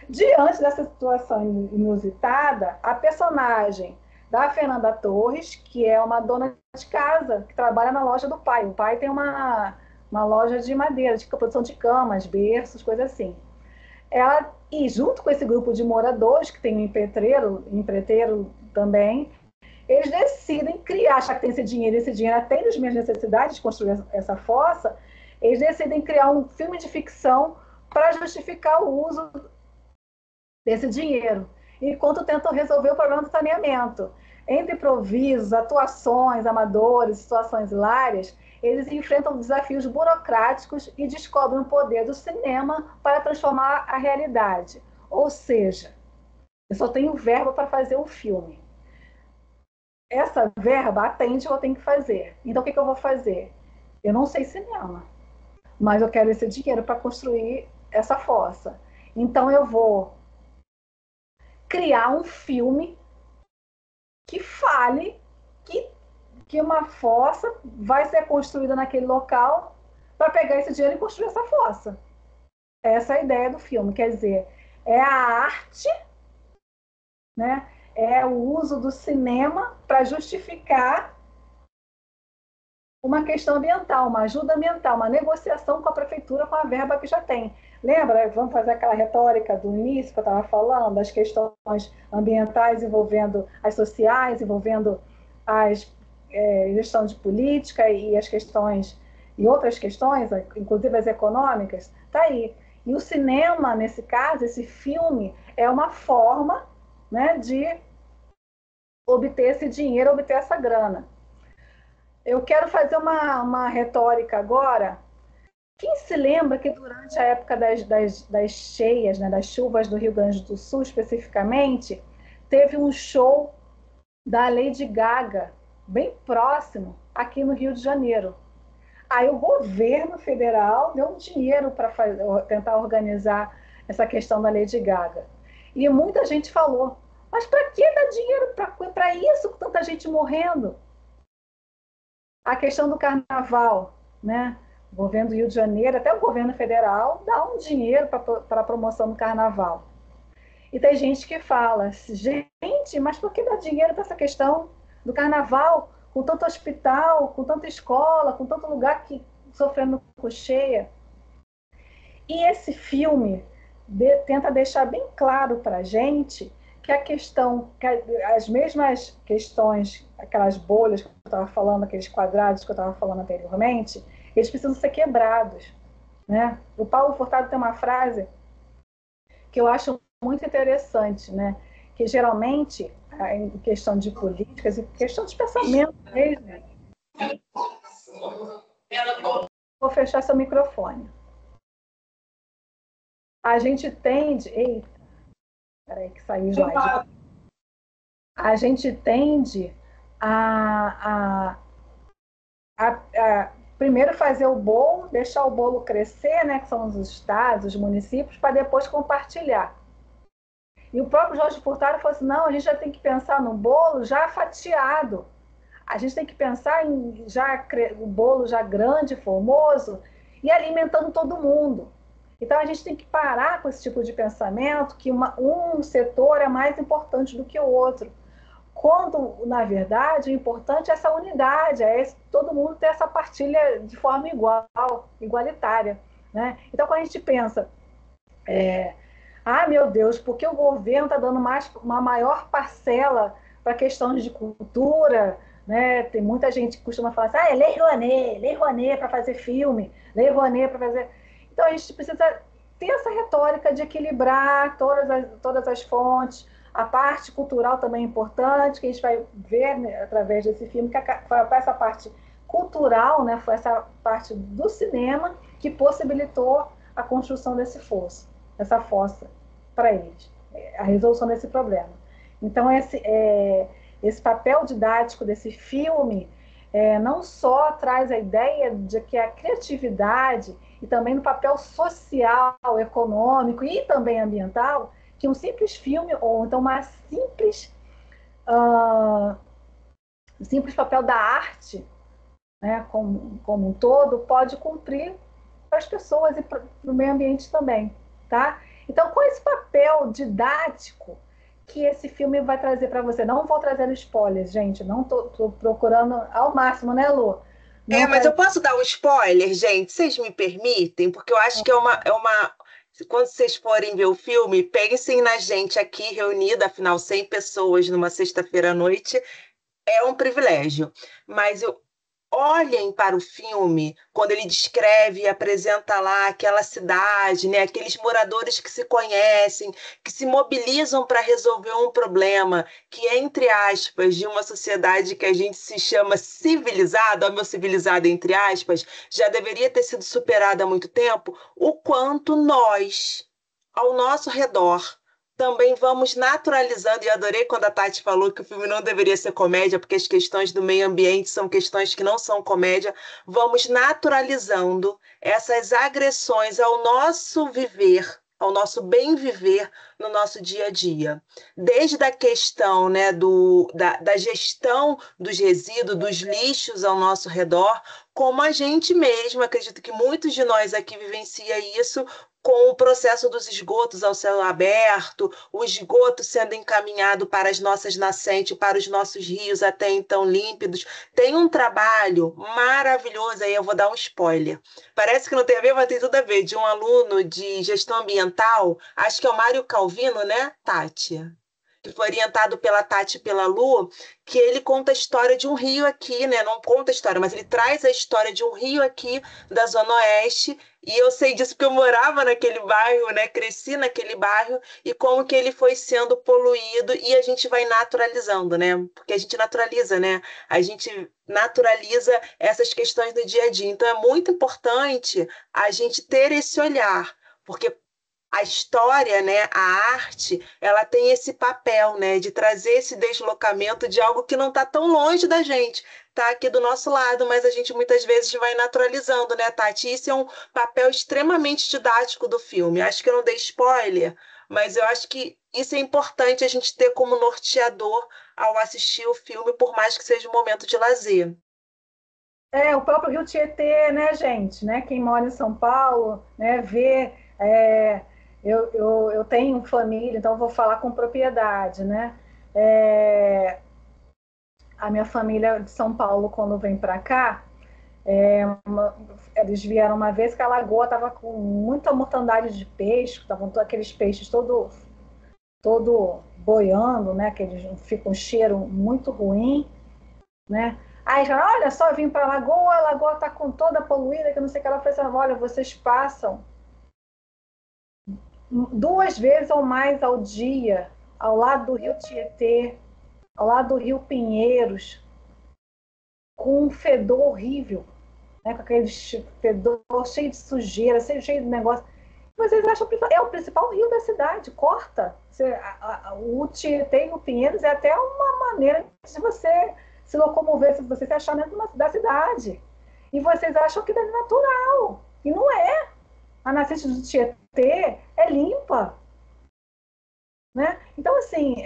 Diante dessa situação inusitada, a personagem da Fernanda Torres, que é uma dona de casa, que trabalha na loja do pai. O pai tem uma loja de madeira, de produção de camas, berços, coisas assim. E junto com esse grupo de moradores, que tem um empreiteiro também, eles decidem criar, já que tem esse dinheiro atende as minhas necessidades de construir essa fossa, eles decidem criar um filme de ficção para justificar o uso desse dinheiro, enquanto tentam resolver o problema do saneamento. Entre improvisos, atuações, amadores, situações hilárias, eles enfrentam desafios burocráticos e descobrem o poder do cinema para transformar a realidade. Ou seja, eu só tenho verba para fazer um filme. Essa verba atende o que eu tenho que fazer. Então, o que eu vou fazer? Eu não sei cinema, mas eu quero esse dinheiro para construir essa fossa. Então, eu vou criar um filme que fale que uma fossa vai ser construída naquele local para pegar esse dinheiro e construir essa fossa. Essa é a ideia do filme. Quer dizer, é a arte, né? É o uso do cinema para justificar uma questão ambiental, uma ajuda ambiental, uma negociação com a prefeitura com a verba que já tem. Lembra? Vamos fazer aquela retórica do início que eu estava falando, das questões ambientais envolvendo as sociais, envolvendo as gestão de política e as questões e outras questões, inclusive as econômicas. Está aí. E o cinema, nesse caso, esse filme, é uma forma, né, de obter esse dinheiro, obter essa grana. Eu quero fazer uma retórica agora. Quem se lembra que durante a época das cheias, né, das chuvas do Rio Grande do Sul, especificamente, teve um show da Lady Gaga, bem próximo, aqui no Rio de Janeiro. Aí o governo federal deu um dinheiro para tentar organizar essa questão da Lady Gaga. E muita gente falou, mas para que dar dinheiro para isso, com tanta gente morrendo? A questão do carnaval, né? O governo do Rio de Janeiro, até o governo federal, dá um dinheiro para a promoção do carnaval. E tem gente que fala, gente, mas por que dá dinheiro para essa questão do carnaval, com tanto hospital, com tanta escola, com tanto lugar que sofrendo com cheia? E esse filme tenta deixar bem claro para a gente que a questão, que as mesmas questões, aquelas bolhas que eu estava falando, aqueles quadrados que eu estava falando anteriormente, eles precisam ser quebrados, né? O Paulo Furtado tem uma frase que eu acho muito interessante, né? Que geralmente, em questão de políticas e questão de pensamento mesmo. Vou fechar seu microfone. A gente tende. Eita, peraí que saiu o slide. A gente tende a primeiro fazer o bolo, deixar o bolo crescer, né, que são os estados, os municípios, para depois compartilhar. E o próprio Jorge Furtado falou assim, não, a gente já tem que pensar no bolo já fatiado. A gente tem que pensar em o bolo já grande, formoso, e alimentando todo mundo. Então, a gente tem que parar com esse tipo de pensamento que um setor é mais importante do que o outro. Quando, na verdade, o importante é essa unidade, todo mundo ter essa partilha de forma igualitária, né? Então, quando a gente pensa, meu Deus, por que o governo está dando uma maior parcela para questões de cultura, né? Tem muita gente que costuma falar assim, Lei Rouanet para fazer filme, Lei Rouanet para fazer... Então, a gente precisa ter essa retórica de equilibrar todas as fontes. A parte cultural também é importante, que a gente vai ver, né, através desse filme, que foi essa parte cultural, né, foi essa parte do cinema que possibilitou a construção dessa fossa para eles, a resolução desse problema. Então, esse papel didático desse filme não só traz a ideia de que a criatividade e também no papel social, econômico e também ambiental, que um simples filme, ou então uma simples papel da arte, né, como um todo, pode cumprir para as pessoas e para o meio ambiente também. Tá? Então, qual é esse papel didático que esse filme vai trazer para você? Não vou trazer spoilers, gente, não estou procurando ao máximo, né, Lu? Mas eu posso dar um spoiler, gente? Vocês me permitem? Porque eu acho que é uma... Quando vocês forem ver o filme, pensem na gente aqui reunida, afinal, 100 pessoas numa sexta-feira à noite, é um privilégio. Mas olhem para o filme, quando ele descreve e apresenta lá aquela cidade, né? Aqueles moradores que se conhecem, que se mobilizam para resolver um problema que é, entre aspas, de uma sociedade que a gente se chama civilizada, ou meu civilizado, entre aspas, já deveria ter sido superada há muito tempo, o quanto nós, ao nosso redor, também vamos naturalizando, e adorei quando a Tati falou que o filme não deveria ser comédia, porque as questões do meio ambiente são questões que não são comédia, vamos naturalizando essas agressões ao nosso viver, ao nosso bem viver no nosso dia a dia. Desde a questão, né, da gestão dos resíduos, dos lixos ao nosso redor, como a gente mesmo, acredito que muitos de nós aqui vivencia isso, com o processo dos esgotos ao céu aberto, o esgoto sendo encaminhado para as nossas nascentes, para os nossos rios até então límpidos. Tem um trabalho maravilhoso, aí eu vou dar um spoiler. Parece que não tem a ver, mas tem tudo a ver, de um aluno de gestão ambiental, acho que é o Mário Calvino, né, Tati? Que foi orientado pela Tati e pela Lu, que ele conta a história de um rio aqui, né? Não conta a história, mas ele traz a história de um rio aqui da Zona Oeste, e eu sei disso porque eu morava naquele bairro, né? Cresci naquele bairro, e como que ele foi sendo poluído, e a gente vai naturalizando, né? Porque a gente naturaliza, né? A gente naturaliza essas questões do dia a dia. Então é muito importante a gente ter esse olhar, porque a história, né, a arte, ela tem esse papel, né, de trazer esse deslocamento de algo que não está tão longe da gente, está aqui do nosso lado, mas a gente muitas vezes vai naturalizando, né, Tati? Isso é um papel extremamente didático do filme. Acho que eu não dei spoiler, mas eu acho que isso é importante a gente ter como norteador ao assistir o filme, por mais que seja um momento de lazer. O próprio Rio Tietê, né, gente? Né? Quem mora em São Paulo, né, vê. Eu tenho família, então vou falar com propriedade, né? A minha família de São Paulo, quando vem para cá, eles vieram uma vez que a lagoa estava com muita mortandade de peixe, estavam aqueles peixes todo boiando, né? Fica um cheiro muito ruim, né? Aí já, olha só, vim para a lagoa está com toda poluída, que não sei o que. Ela fez assim, olha, vocês passam 2 vezes ou mais ao dia ao lado do Rio Tietê, ao lado do Rio Pinheiros, com um fedor horrível, né? Com aquele fedor cheio de sujeira, cheio de negócio. Vocês acham que é o principal rio da cidade, corta. O Tietê e o Pinheiros é até uma maneira de você se locomover, se você se achar dentro da cidade. E vocês acham que é natural. E não é. A nascente do Tietê é limpa. Né? Então, assim,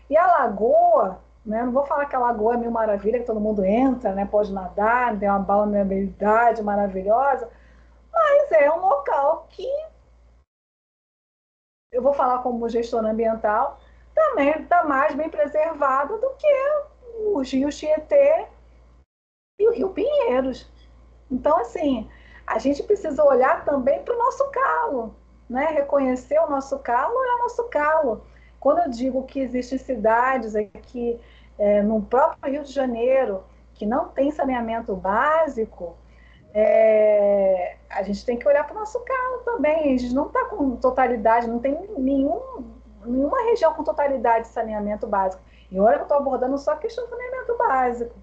e a lagoa, né? Não vou falar que a lagoa é mil maravilha, que todo mundo entra, né? Pode nadar, tem uma balneabilidade maravilhosa, mas é um local que, eu vou falar como gestora ambiental, também está mais bem preservado do que o Rio Tietê e o Rio Pinheiros. Então, assim, a gente precisa olhar também para o nosso calo, né? Reconhecer o nosso calo é o nosso calo. Quando eu digo que existem cidades aqui, no próprio Rio de Janeiro, que não tem saneamento básico, a gente tem que olhar para o nosso calo também. A gente não está com totalidade, não tem nenhuma região com totalidade de saneamento básico. E olha que eu estou abordando só a questão do saneamento básico,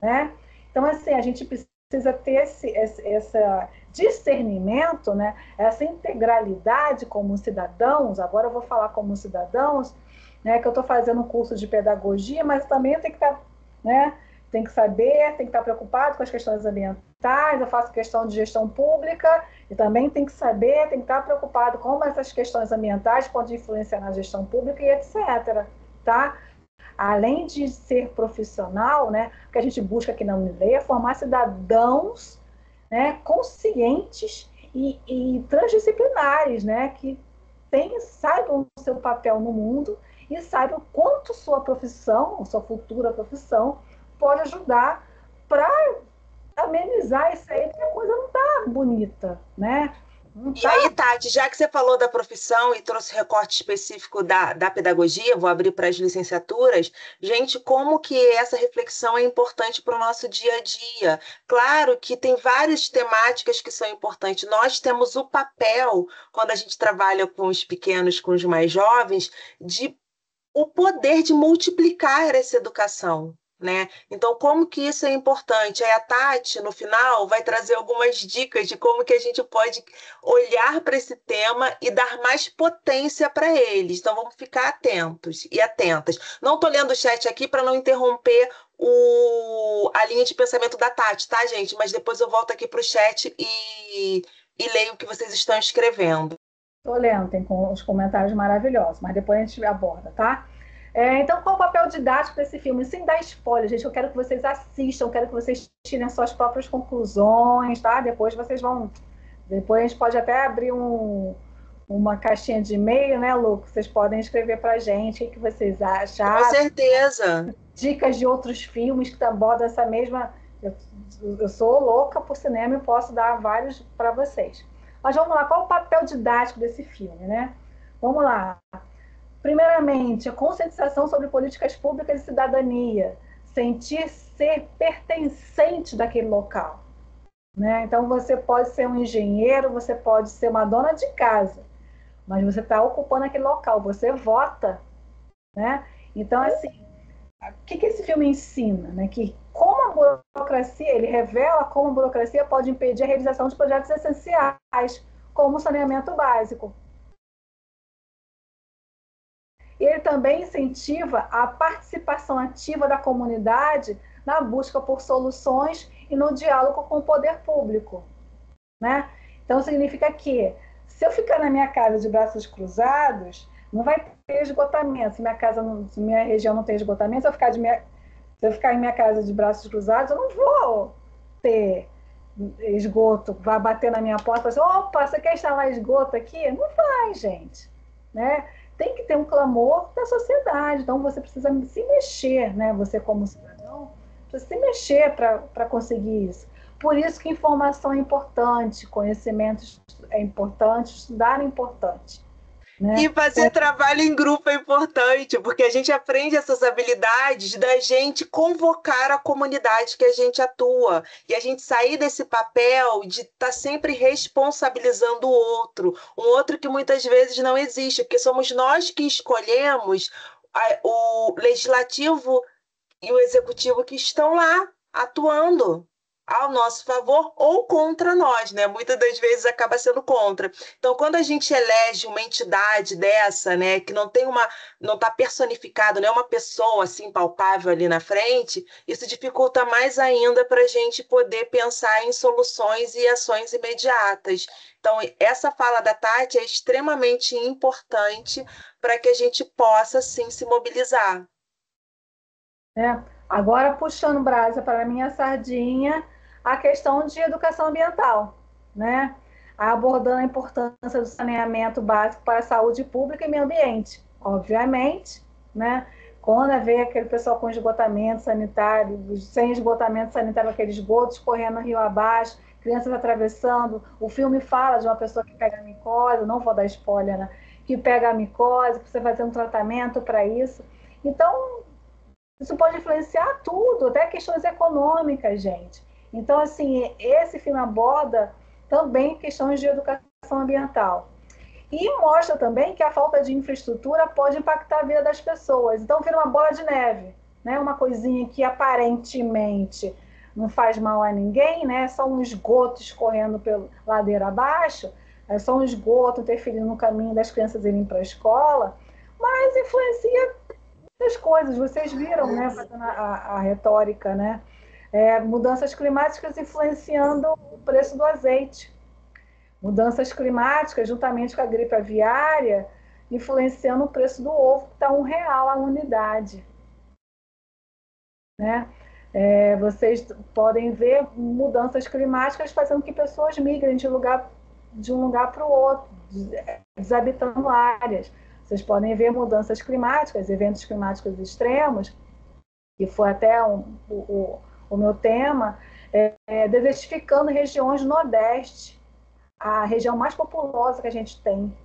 né? Então, assim, a gente precisa ter esse discernimento, né? Essa integralidade como cidadãos. Agora eu vou falar como cidadãos, né? Que eu estou fazendo um curso de pedagogia, mas também eu tenho que estar, né? Tem que saber, tem que estar preocupado com as questões ambientais. Eu faço questão de gestão pública e também tem que saber, tem que estar preocupado com como essas questões ambientais podem influenciar na gestão pública e etc. Tá? Além de ser profissional, né, o que a gente busca aqui na Unileia é formar cidadãos, né, conscientes e transdisciplinares, né, que saibam o seu papel no mundo e saibam quanto sua profissão, sua futura profissão, pode ajudar para amenizar isso aí, porque a coisa não está bonita, né? E aí, Tati, já que você falou da profissão e trouxe recorte específico da pedagogia, vou abrir para as licenciaturas, gente, como que essa reflexão é importante para o nosso dia a dia? Claro que tem várias temáticas que são importantes. Nós temos o papel, quando a gente trabalha com os pequenos, com os mais jovens, o poder de multiplicar essa educação. Né? Então, como que isso é importante? Aí a Tati, no final, vai trazer algumas dicas de como que a gente pode olhar para esse tema e dar mais potência para eles. Então, vamos ficar atentos e atentas. Não estou lendo o chat aqui para não interromper a linha de pensamento da Tati, tá, gente? Mas depois eu volto aqui para o chat e leio o que vocês estão escrevendo. Estou lendo, tem os comentários maravilhosos, mas depois a gente aborda, tá? Então, qual o papel didático desse filme? Sem dar spoiler, gente, eu quero que vocês assistam, quero que vocês tirem as suas próprias conclusões, tá? Depois a gente pode até abrir uma caixinha de e-mail, né, Lu? Vocês podem escrever pra gente o que vocês acham. Com certeza. Dicas de outros filmes que abordam essa mesma... Eu sou louca por cinema e posso dar vários para vocês. Mas vamos lá, qual o papel didático desse filme, né? Vamos lá. Primeiramente, a conscientização sobre políticas públicas e cidadania. Sentir ser pertencente daquele local. Né? Então, você pode ser um engenheiro, você pode ser uma dona de casa, mas você está ocupando aquele local, você vota. Né? Então, assim, o que esse filme ensina? Né? Que como a burocracia, ele revela como a burocracia pode impedir a realização de projetos essenciais, como o saneamento básico. Ele também incentiva a participação ativa da comunidade na busca por soluções e no diálogo com o poder público. Né? Então, significa que, se eu ficar na minha casa de braços cruzados, não vai ter esgotamento. Se minha região não tem esgotamento, se eu ficar em minha casa de braços cruzados, eu não vou ter esgoto, vai bater na minha porta e falar assim, opa, você quer instalar esgoto aqui? Não vai, gente, né? Tem que ter um clamor da sociedade, então você precisa se mexer, né? Você como cidadão, precisa se mexer para conseguir isso. Por isso que informação é importante, conhecimento é importante, estudar é importante. Né? E fazer trabalho em grupo é importante, porque a gente aprende essas habilidades da gente convocar a comunidade que a gente atua. E a gente sair desse papel de estar sempre responsabilizando o outro que muitas vezes não existe, porque somos nós que escolhemos o legislativo e o executivo que estão lá atuando ao nosso favor ou contra nós, né? Muitas das vezes acaba sendo contra. Então, quando a gente elege uma entidade dessa, né, que não está personificado, não é uma pessoa assim palpável ali na frente, isso dificulta mais ainda para a gente poder pensar em soluções e ações imediatas. Então, essa fala da Tati é extremamente importante para que a gente possa, sim, se mobilizar. Agora, puxando brasa para a minha sardinha, a questão de educação ambiental, né? Abordando a importância do saneamento básico para a saúde pública e meio ambiente. Obviamente, né? Quando vê aquele pessoal com esgotamento sanitário, sem esgotamento sanitário, aqueles esgotos correndo rio abaixo, crianças atravessando, o filme fala de uma pessoa que pega a micose, não vou dar spoiler, né? Que pega a micose, precisa fazer um tratamento para isso. Então, isso pode influenciar tudo, até questões econômicas, gente. Então, assim, esse filme aborda também questões de educação ambiental. E mostra também que a falta de infraestrutura pode impactar a vida das pessoas. Então, vira uma bola de neve, né? Uma coisinha que aparentemente não faz mal a ninguém, né? Só um esgoto escorrendo pela ladeira abaixo, é só um esgoto interferindo no caminho das crianças irem para a escola, mas influencia muitas coisas. Vocês viram, né? Fazendo a retórica, né? Mudanças climáticas influenciando o preço do azeite. Mudanças climáticas, juntamente com a gripe aviária, influenciando o preço do ovo, que está R$1 a unidade. Né? Vocês podem ver mudanças climáticas fazendo que pessoas migrem de um lugar para o outro, desabitando áreas. Vocês podem ver mudanças climáticas, eventos climáticos extremos, que foi até o meu tema, desertificando regiões do Nordeste, a região mais populosa que a gente tem.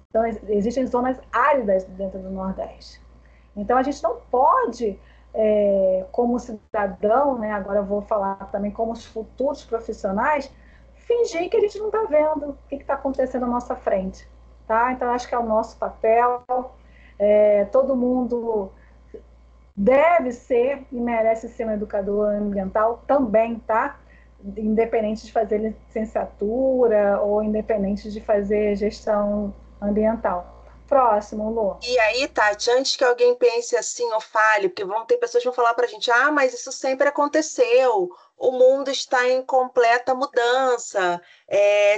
Então, existem zonas áridas dentro do Nordeste. Então, a gente não pode, como cidadão, né, agora eu vou falar também como os futuros profissionais, fingir que a gente não está vendo o que está acontecendo à nossa frente. Tá? Então, acho que é o nosso papel. Todo mundo deve ser e merece ser um educador ambiental também, tá? Independente de fazer licenciatura ou independente de fazer gestão ambiental. Próximo, Lu. E aí, Tati, antes que alguém pense assim ou fale, porque vão ter pessoas que vão falar para a gente, mas isso sempre aconteceu, o mundo está em completa mudança,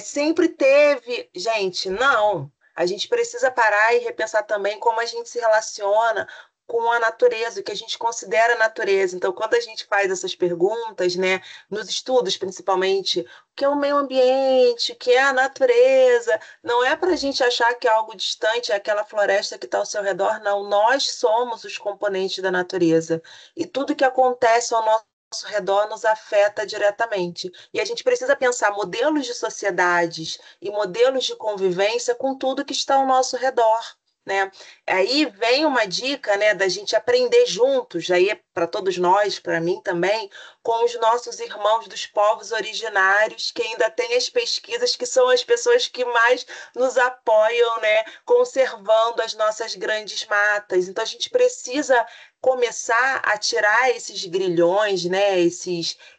sempre teve. Gente, não. A gente precisa parar e repensar também como a gente se relaciona com a natureza, o que a gente considera natureza. Então, quando a gente faz essas perguntas, né, nos estudos principalmente, o que é o meio ambiente, o que é a natureza, não é para a gente achar que é algo distante, é aquela floresta que está ao seu redor, não. Nós somos os componentes da natureza. E tudo que acontece ao nosso redor nos afeta diretamente. E a gente precisa pensar modelos de sociedades e modelos de convivência com tudo que está ao nosso redor. Né? Aí vem uma dica, né, da gente aprender juntos, aí é para todos nós, para mim também, com os nossos irmãos dos povos originários, que ainda têm as pesquisas, que são as pessoas que mais nos apoiam, né, conservando as nossas grandes matas. Então a gente precisa começar a tirar esses grilhões, né,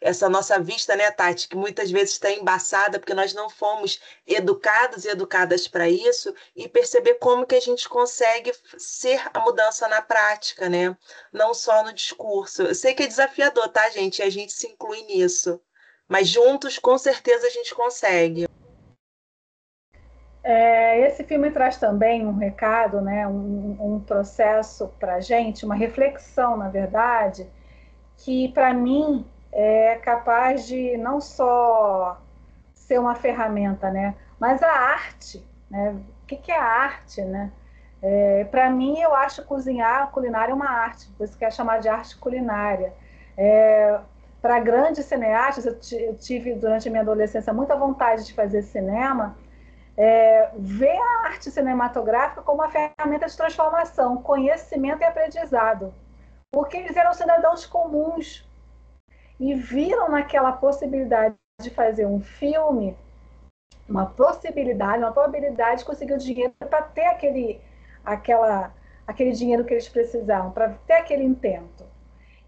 essa nossa vista, né, Tati, que muitas vezes está embaçada porque nós não fomos educados e educadas para isso, e perceber como que a gente consegue ser a mudança na prática, né, não só no discurso. Eu sei que é desafiador, tá, gente? E a gente se inclui nisso, mas juntos, com certeza, a gente consegue. Esse filme traz também um recado, né, um processo para a gente, uma reflexão, na verdade, que para mim é capaz de não só ser uma ferramenta, né? Mas a arte, né? O que é a arte, né? Para mim, eu acho cozinhar, culinária é uma arte, por isso que é chamada de arte culinária. Para grandes cineastas, eu tive durante a minha adolescência muita vontade de fazer cinema, ver a arte cinematográfica como uma ferramenta de transformação, conhecimento e aprendizado, porque eles eram cidadãos comuns e viram naquela possibilidade de fazer um filme, uma probabilidade de conseguir o dinheiro para ter aquele dinheiro que eles precisavam, para ter aquele intento.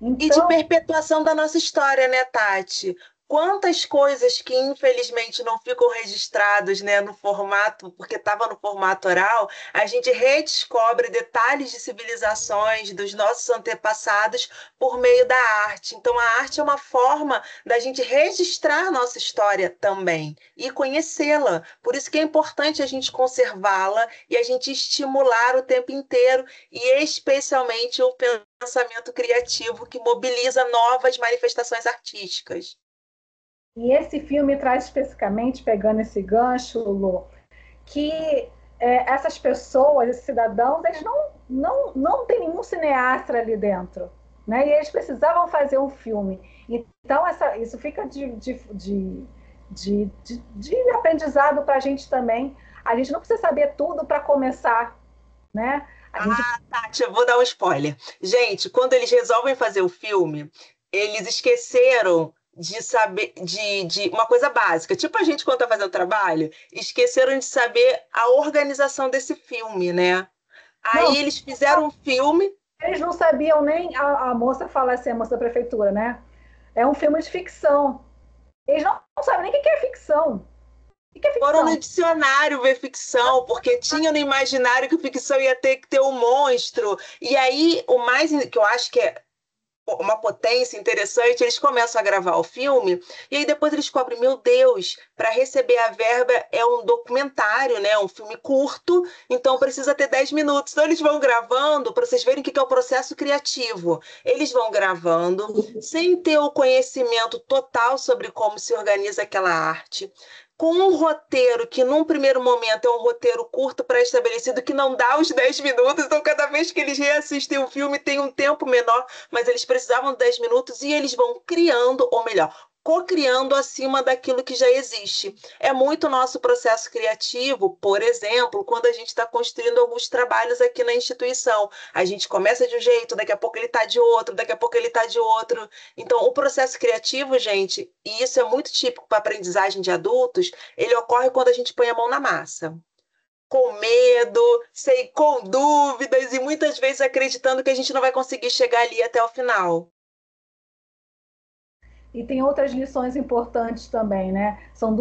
Então... E de perpetuação da nossa história, né, Tati? Quantas coisas que infelizmente não ficam registradas, né, no formato, porque estava no formato oral, a gente redescobre detalhes de civilizações dos nossos antepassados por meio da arte. Então a arte é uma forma da gente registrar a nossa história também e conhecê-la. Por isso que é importante a gente conservá-la e a gente estimular o tempo inteiro, e especialmente o pensamento criativo que mobiliza novas manifestações artísticas. E esse filme traz especificamente, pegando esse gancho, Lu, que essas pessoas, esses cidadãos, eles não tem nenhum cineasta ali dentro, né? E eles precisavam fazer um filme. Então, isso fica de aprendizado para a gente também. A gente não precisa saber tudo para começar, né? Tati, eu vou dar um spoiler. Gente, quando eles resolvem fazer o filme, eles esqueceram de saber de uma coisa básica, tipo a gente quando está fazendo trabalho, esqueceram de saber a organização desse filme, né? Aí eles fizeram um filme. Eles não sabiam nem, a moça fala assim, a moça da prefeitura, né? É um filme de ficção. Eles não sabem nem o que é ficção. O que é ficção? Foram no dicionário ver ficção, porque tinha no imaginário que ficção ia ter que ter um monstro. E aí, o mais que eu acho que é uma potência interessante, eles começam a gravar o filme e aí depois eles descobrem, meu Deus, para receber a verba é um documentário, né? Um filme curto, então precisa ter 10 minutos. Então eles vão gravando, para vocês verem o que é o processo criativo. Eles vão gravando sem ter o conhecimento total sobre como se organiza aquela arte, com um roteiro que, num primeiro momento, é um roteiro curto, pré-estabelecido, que não dá os 10 minutos, então cada vez que eles reassistem o filme tem um tempo menor, mas eles precisavam de 10 minutos e eles vão criando, ou melhor, co-criando acima daquilo que já existe. É muito nosso processo criativo, por exemplo, quando a gente está construindo alguns trabalhos aqui na instituição. A gente começa de um jeito, daqui a pouco ele está de outro, daqui a pouco ele está de outro. Então, o processo criativo, gente, e isso é muito típico para a aprendizagem de adultos, ele ocorre quando a gente põe a mão na massa. Com medo, com dúvidas e muitas vezes acreditando que a gente não vai conseguir chegar ali até o final. E tem outras lições importantes também, né? São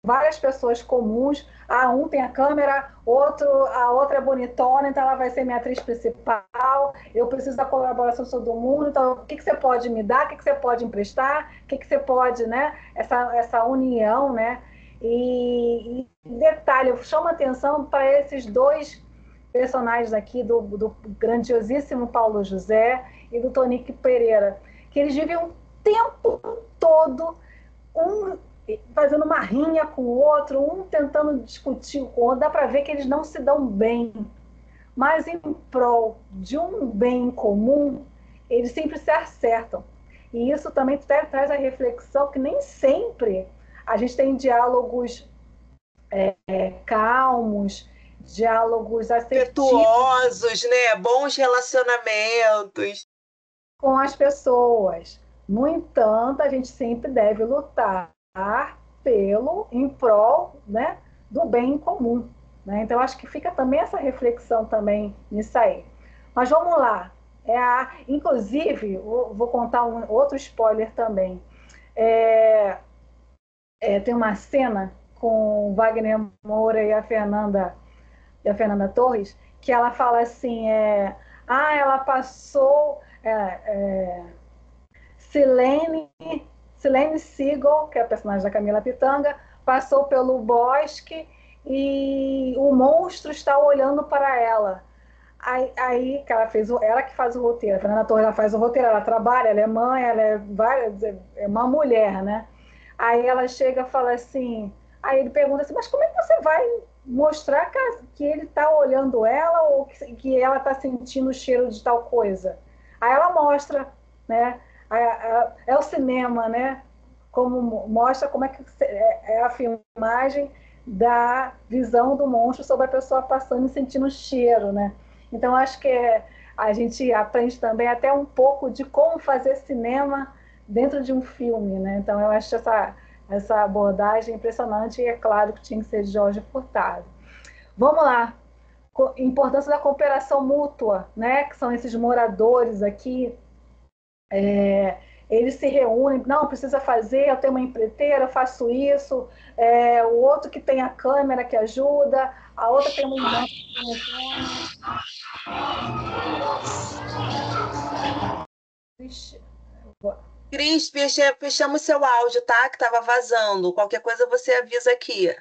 várias pessoas comuns. Um tem a câmera, a outra é bonitona, então ela vai ser minha atriz principal. Eu preciso da colaboração de todo mundo. Então, o que você pode me dar? O que você pode emprestar? O que você pode, né? Essa união, né? E detalhe, eu chamo a atenção para esses dois personagens aqui, do grandiosíssimo Paulo José e do Tonique Pereira, que eles vivem tempo todo, um fazendo uma rinha com o outro, um tentando discutir com o outro. Dá para ver que eles não se dão bem, mas em prol de um bem comum, eles sempre se acertam. E isso também traz a reflexão que nem sempre a gente tem diálogos calmos, diálogos afetuosos, né? Bons relacionamentos com as pessoas. No entanto, a gente sempre deve lutar em prol, né, do bem comum, né? Então, acho que fica também essa reflexão também nisso aí. Mas vamos lá. Inclusive, vou contar outro spoiler também. Tem uma cena com o Wagner Moura e a Fernanda Torres, que ela fala assim, ela passou... Silene Seagal, que é a personagem da Camila Pitanga, passou pelo bosque e o monstro está olhando para ela. Aí que ela que faz o roteiro, a Fernanda Torres, ela faz o roteiro, ela trabalha, ela é mãe, ela é uma mulher, né? Aí ela chega e fala assim, aí ele pergunta assim, mas como é que você vai mostrar que ele está olhando ela ou que ela está sentindo o cheiro de tal coisa? Aí ela mostra, né? É o cinema, né? Como mostra como é que é a filmagem da visão do monstro sobre a pessoa passando e sentindo o cheiro, né? Então acho que a gente aprende também até um pouco de como fazer cinema dentro de um filme, né? Então eu acho essa abordagem impressionante e é claro que tinha que ser de Jorge Furtado. Vamos lá. Importância da cooperação mútua, né? Que são esses moradores aqui. Eles se reúnem, não, precisa fazer, eu tenho uma empreiteira, eu faço isso, o outro que tem a câmera que ajuda, a outra tem uma irmã Cris, fechamos seu áudio, tá? Que estava vazando. Qualquer coisa você avisa aqui.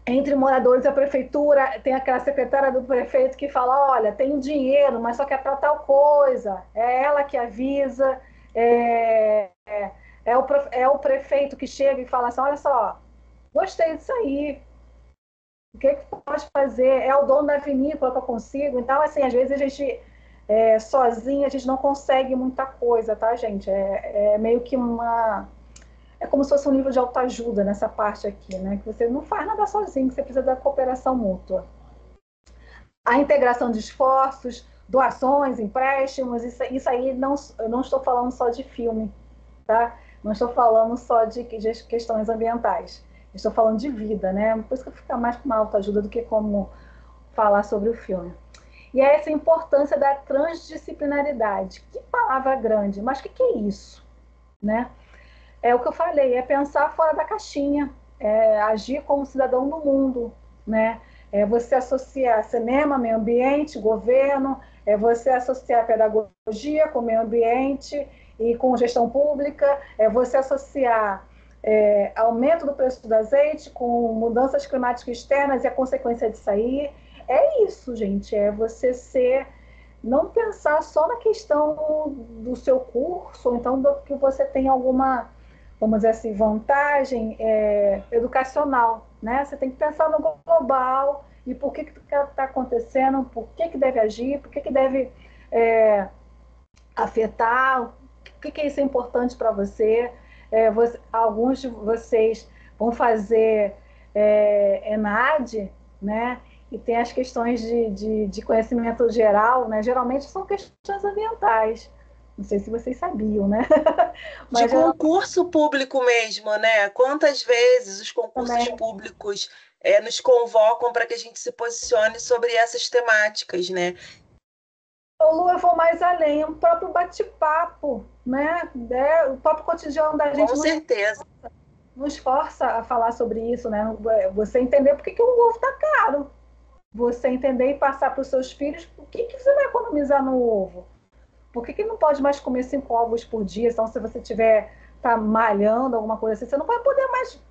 Entre moradores e a prefeitura, tem aquela secretária do prefeito que fala, olha, tem dinheiro, mas só que é para tal coisa. É ela que avisa, é o prefeito que chega e fala assim, olha só, gostei disso aí, o que pode fazer? É o dono da vinícola que eu consigo. Então, assim, às vezes a gente, sozinho, a gente não consegue muita coisa, tá, gente? É meio que é como se fosse um livro de autoajuda nessa parte aqui, né? Que você não faz nada sozinho, que você precisa da cooperação mútua. A integração de esforços, doações, empréstimos, isso aí eu não estou falando só de filme, tá? Não estou falando só de questões ambientais. Estou falando de vida, né? Por isso que fica mais com uma autoajuda do que como falar sobre o filme. E é essa importância da transdisciplinaridade. Que palavra grande, mas o que é isso, né? É o que eu falei, é pensar fora da caixinha, agir como cidadão do mundo, né? É você associar cinema, meio ambiente, governo, é você associar pedagogia com meio ambiente e com gestão pública, é você associar aumento do preço do azeite com mudanças climáticas externas e a consequência disso aí. É isso, gente, é você não pensar só na questão do seu curso, ou então do que você tem alguma, vamos dizer assim, vantagem educacional, né? Você tem que pensar no global e por que está acontecendo, por que deve agir, por que deve afetar, o que isso é importante para você. Alguns de vocês vão fazer ENAD, né? E tem as questões de conhecimento geral, né? Geralmente são questões ambientais. Não sei se vocês sabiam, né? Mas de concurso público mesmo, né? Quantas vezes os concursos públicos nos convocam para que a gente se posicione sobre essas temáticas, né? Lu, eu vou mais além, o próprio bate-papo, né? O próprio cotidiano da gente. Com certeza. Nos força a falar sobre isso, né? Você entender por que o ovo está caro. Você entender e passar para os seus filhos por que você vai economizar no ovo. Por que não pode mais comer 5 ovos por dia? Então, se você tá malhando, alguma coisa assim, você não vai poder mais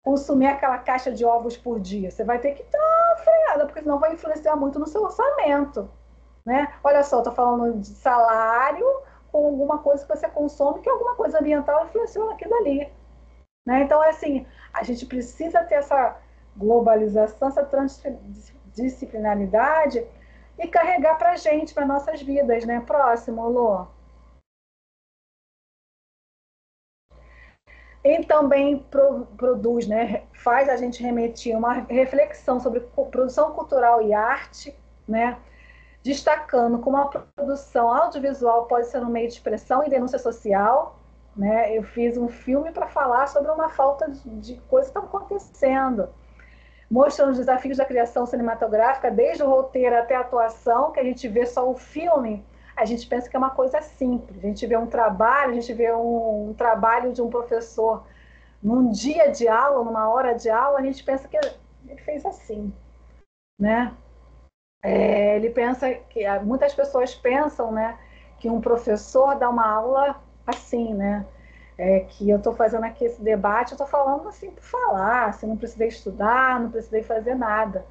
consumir aquela caixa de ovos por dia. Você vai ter que estar freada, porque senão vai influenciar muito no seu orçamento. Né? Olha só, estou falando de salário com alguma coisa que você consome, que é alguma coisa ambiental influenciou naquilo ali. Né? Então, assim, a gente precisa ter essa globalização, essa transdisciplinaridade e carregar para a gente, para nossas vidas. Né? Próximo, Lô. Ele também produz, né? Faz a gente remeter uma reflexão sobre produção cultural e arte, né? Destacando como a produção audiovisual pode ser um meio de expressão e denúncia social. Né? Eu fiz um filme para falar sobre uma falta de coisas que estão acontecendo, mostrando os desafios da criação cinematográfica, desde o roteiro até a atuação, que a gente vê só o filme, a gente pensa que é uma coisa simples. A gente vê um trabalho, a gente vê um trabalho de um professor num dia de aula, numa hora de aula, a gente pensa que ele fez assim, né? Ele pensa que muitas pessoas pensam, né, que um professor dá uma aula assim, né? Que eu estou fazendo aqui esse debate, eu estou falando assim por falar, assim, não precisei estudar, não precisei fazer nada.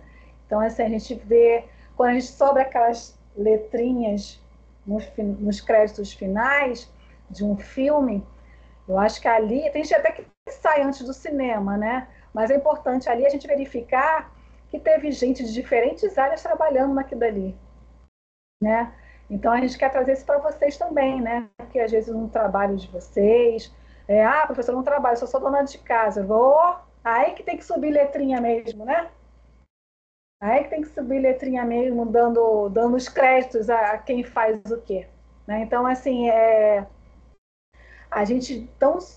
Então, assim, a gente vê quando a gente sobra aquelas letrinhas nos créditos finais de um filme, eu acho que ali, tem gente até que sai antes do cinema, né? Mas é importante ali a gente verificar que teve gente de diferentes áreas trabalhando naquilo dali, né? Então a gente quer trazer isso para vocês também, né? Porque às vezes no trabalho de vocês, professor, não trabalho, só sou dona de casa, aí que tem que subir letrinha mesmo, né? Aí que tem que subir letrinha mesmo, dando os créditos a quem faz o quê, né? Então, assim, a gente,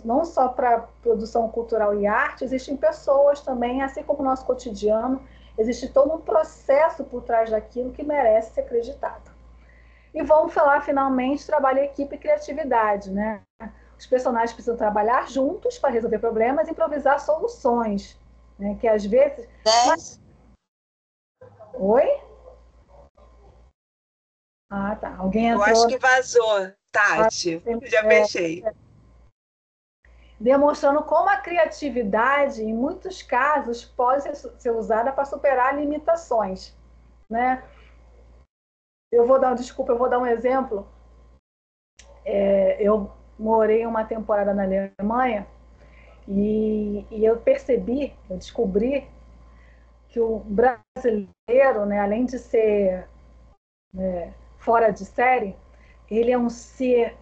não só para produção cultural e arte, existem pessoas também, assim como o nosso cotidiano, existe todo um processo por trás daquilo que merece ser acreditado. E vamos falar, finalmente, trabalho em equipe e criatividade, né? Os personagens precisam trabalhar juntos para resolver problemas e improvisar soluções, né? Que às vezes... 10. Oi? Ah, tá. Alguém entrou... Eu acho que vazou, Tati. Já fechei. Demonstrando como a criatividade, em muitos casos, pode ser usada para superar limitações, né? Eu vou dar um exemplo. Eu morei uma temporada na Alemanha e eu descobri que o brasileiro, né, além de ser fora de série, ele é um ser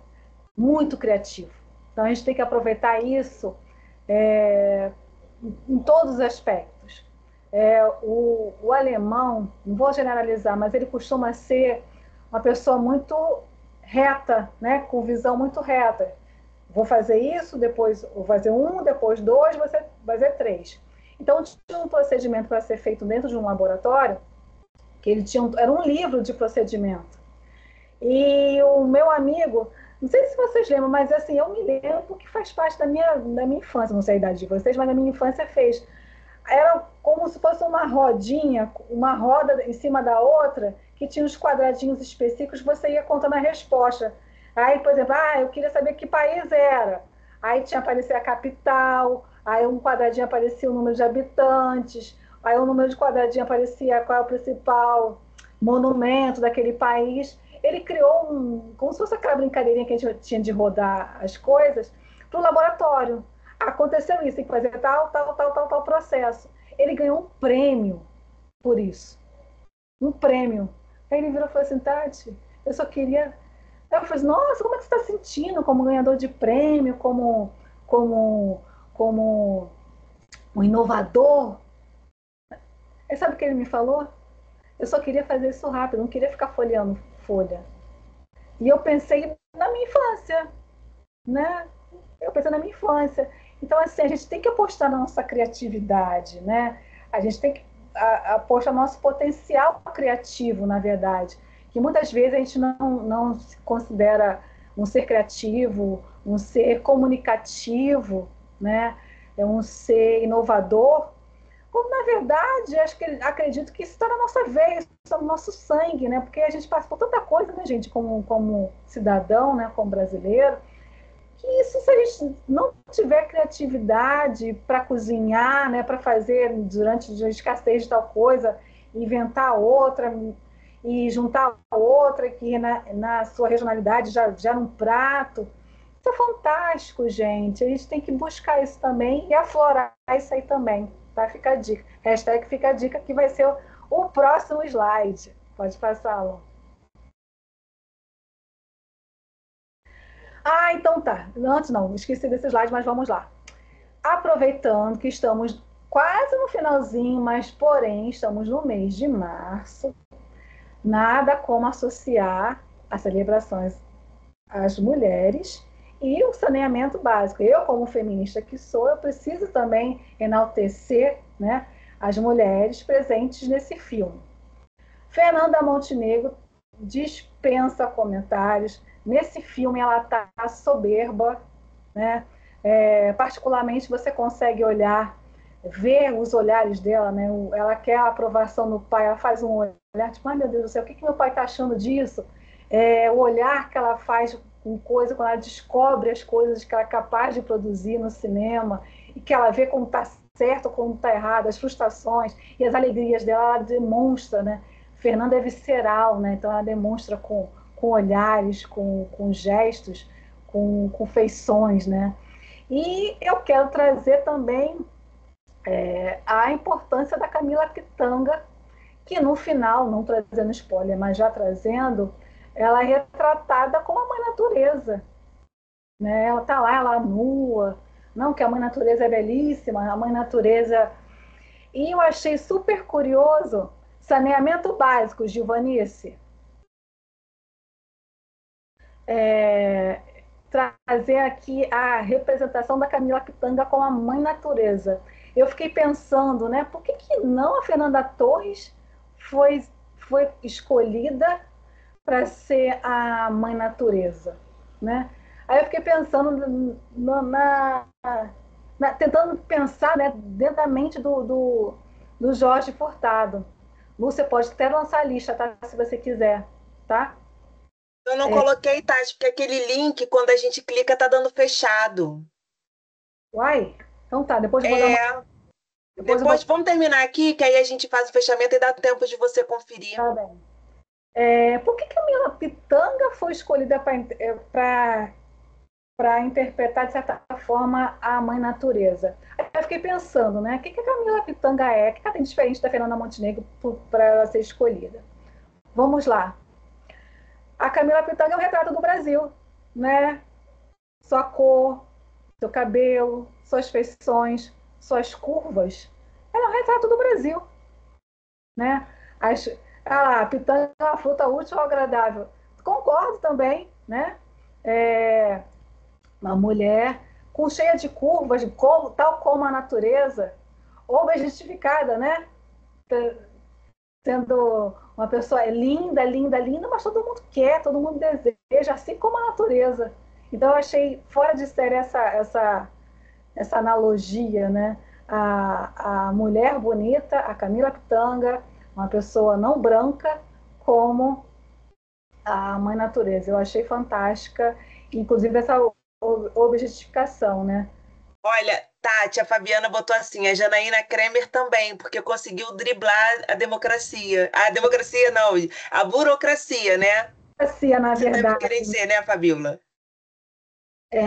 muito criativo. Então a gente tem que aproveitar isso em todos os aspectos. O alemão, não vou generalizar, mas ele costuma ser uma pessoa muito reta, né? Com visão muito reta. Vou fazer isso, depois vou fazer 1, depois 2, vou fazer 3. Então, tinha um procedimento para ser feito dentro de um laboratório, que era um livro de procedimento. E o meu amigo, não sei se vocês lembram, mas assim, eu me lembro que faz parte da minha infância, não sei a idade de vocês, mas na minha infância fez. Era como se fosse uma rodinha, uma roda em cima da outra, que tinha uns quadradinhos específicos, você ia contando a resposta. Aí, por exemplo, eu queria saber que país era. Aí tinha aparecer a capital, aí um quadradinho aparecia o número de habitantes, aí o número de quadradinho aparecia qual é o principal monumento daquele país. Ele criou como se fosse aquela brincadeirinha que a gente tinha de rodar as coisas, para o laboratório. Aconteceu isso, tem que fazer tal processo. Ele ganhou um prêmio por isso. Um prêmio. Aí ele virou e falou assim, Tati, eu só queria... Aí eu falei, nossa, como é que você está sentindo como ganhador de prêmio, como um inovador? Aí sabe o que ele me falou? Eu só queria fazer isso rápido, não queria ficar folheando folha. E eu pensei na minha infância, né? Então, assim, a gente tem que apostar na nossa criatividade, né? A gente tem que apostar no nosso potencial criativo, na verdade. Que muitas vezes a gente não se considera um ser criativo, um ser comunicativo, né? Um ser inovador, quando, na verdade, acredito que isso está na nossa veia, isso está no nosso sangue, né? Porque a gente passa por tanta coisa, né, gente, como cidadão, né, como brasileiro, que isso, se a gente não tiver criatividade para cozinhar, né, para fazer durante a escassez de tal coisa, inventar outra e juntar outra que na sua regionalidade já num prato, isso é fantástico, gente. A gente tem que buscar isso também e aflorar isso aí também. Tá? Fica a dica. Hashtag fica a dica, que vai ser o próximo slide. Pode passar, Alô. Então tá. Antes não, esqueci desse slide, mas vamos lá. Aproveitando que estamos quase no finalzinho, mas porém estamos no mês de março, nada como associar as celebrações às mulheres e o saneamento básico. Eu, como feminista que sou, eu preciso também enaltecer, né, as mulheres presentes nesse filme. Fernanda Montenegro dispensa comentários. Nesse filme ela está soberba, né? Particularmente você consegue ver os olhares dela, né? Ela quer a aprovação do pai, ela faz um olhar tipo, ai meu Deus do céu, o que meu pai está achando disso? O olhar que ela faz com coisa, quando ela descobre as coisas que ela é capaz de produzir no cinema e que ela vê como está certo ou como está errado, as frustrações e as alegrias dela, ela demonstra, né? Fernanda é visceral, né? Então ela demonstra com olhares, com gestos, com feições, né? E eu quero trazer também a importância da Camila Pitanga, que no final, não trazendo spoiler, mas já trazendo, ela é retratada como a mãe natureza, né? Ela está lá, ela nua, não que a mãe natureza é belíssima, a mãe natureza... E eu achei super curioso, saneamento básico, Gilvanice, trazer aqui a representação da Camila Pitanga como a mãe natureza. Eu fiquei pensando, né, por que não a Fernanda Torres foi escolhida para ser a mãe natureza, né? Aí eu fiquei pensando tentando pensar, né, dentro da mente do Jorge Furtado. Lúcia, pode até lançar a lista, tá? Se você quiser, tá? Eu não coloquei, Tati, porque aquele link, quando a gente clica, tá dando fechado. Uai, então tá, depois eu vou dar uma... Depois vamos terminar aqui, que aí a gente faz o fechamento e dá tempo de você conferir. Tá bem. Por que Camila Pitanga foi escolhida para interpretar, de certa forma, a mãe natureza? Aí eu fiquei pensando, né? O que a Camila Pitanga é? O que ela tem diferente da Fernanda Montenegro para ela ser escolhida? Vamos lá. A Camila Pitanga é um retrato do Brasil, né? Sua cor, seu cabelo, suas feições, suas curvas. Ela é um retrato do Brasil, né? A pitanga é uma fruta útil ou agradável. Concordo também, né? Uma mulher cheia de curvas, tal como a natureza, objetificada, né? Sendo uma pessoa linda, linda, linda, mas todo mundo quer, todo mundo deseja, assim como a natureza. Então eu achei fora de série essa analogia, né? A mulher bonita, a Camila Pitanga, uma pessoa não branca, como a mãe natureza. Eu achei fantástica, inclusive essa objetificação, né? Olha, Tati, a Fabiana botou assim, a Janaína Kremer também, porque conseguiu driblar a democracia. A democracia não, a burocracia, né? Burocracia, na Você verdade. deve querer ser, né, Fabiola?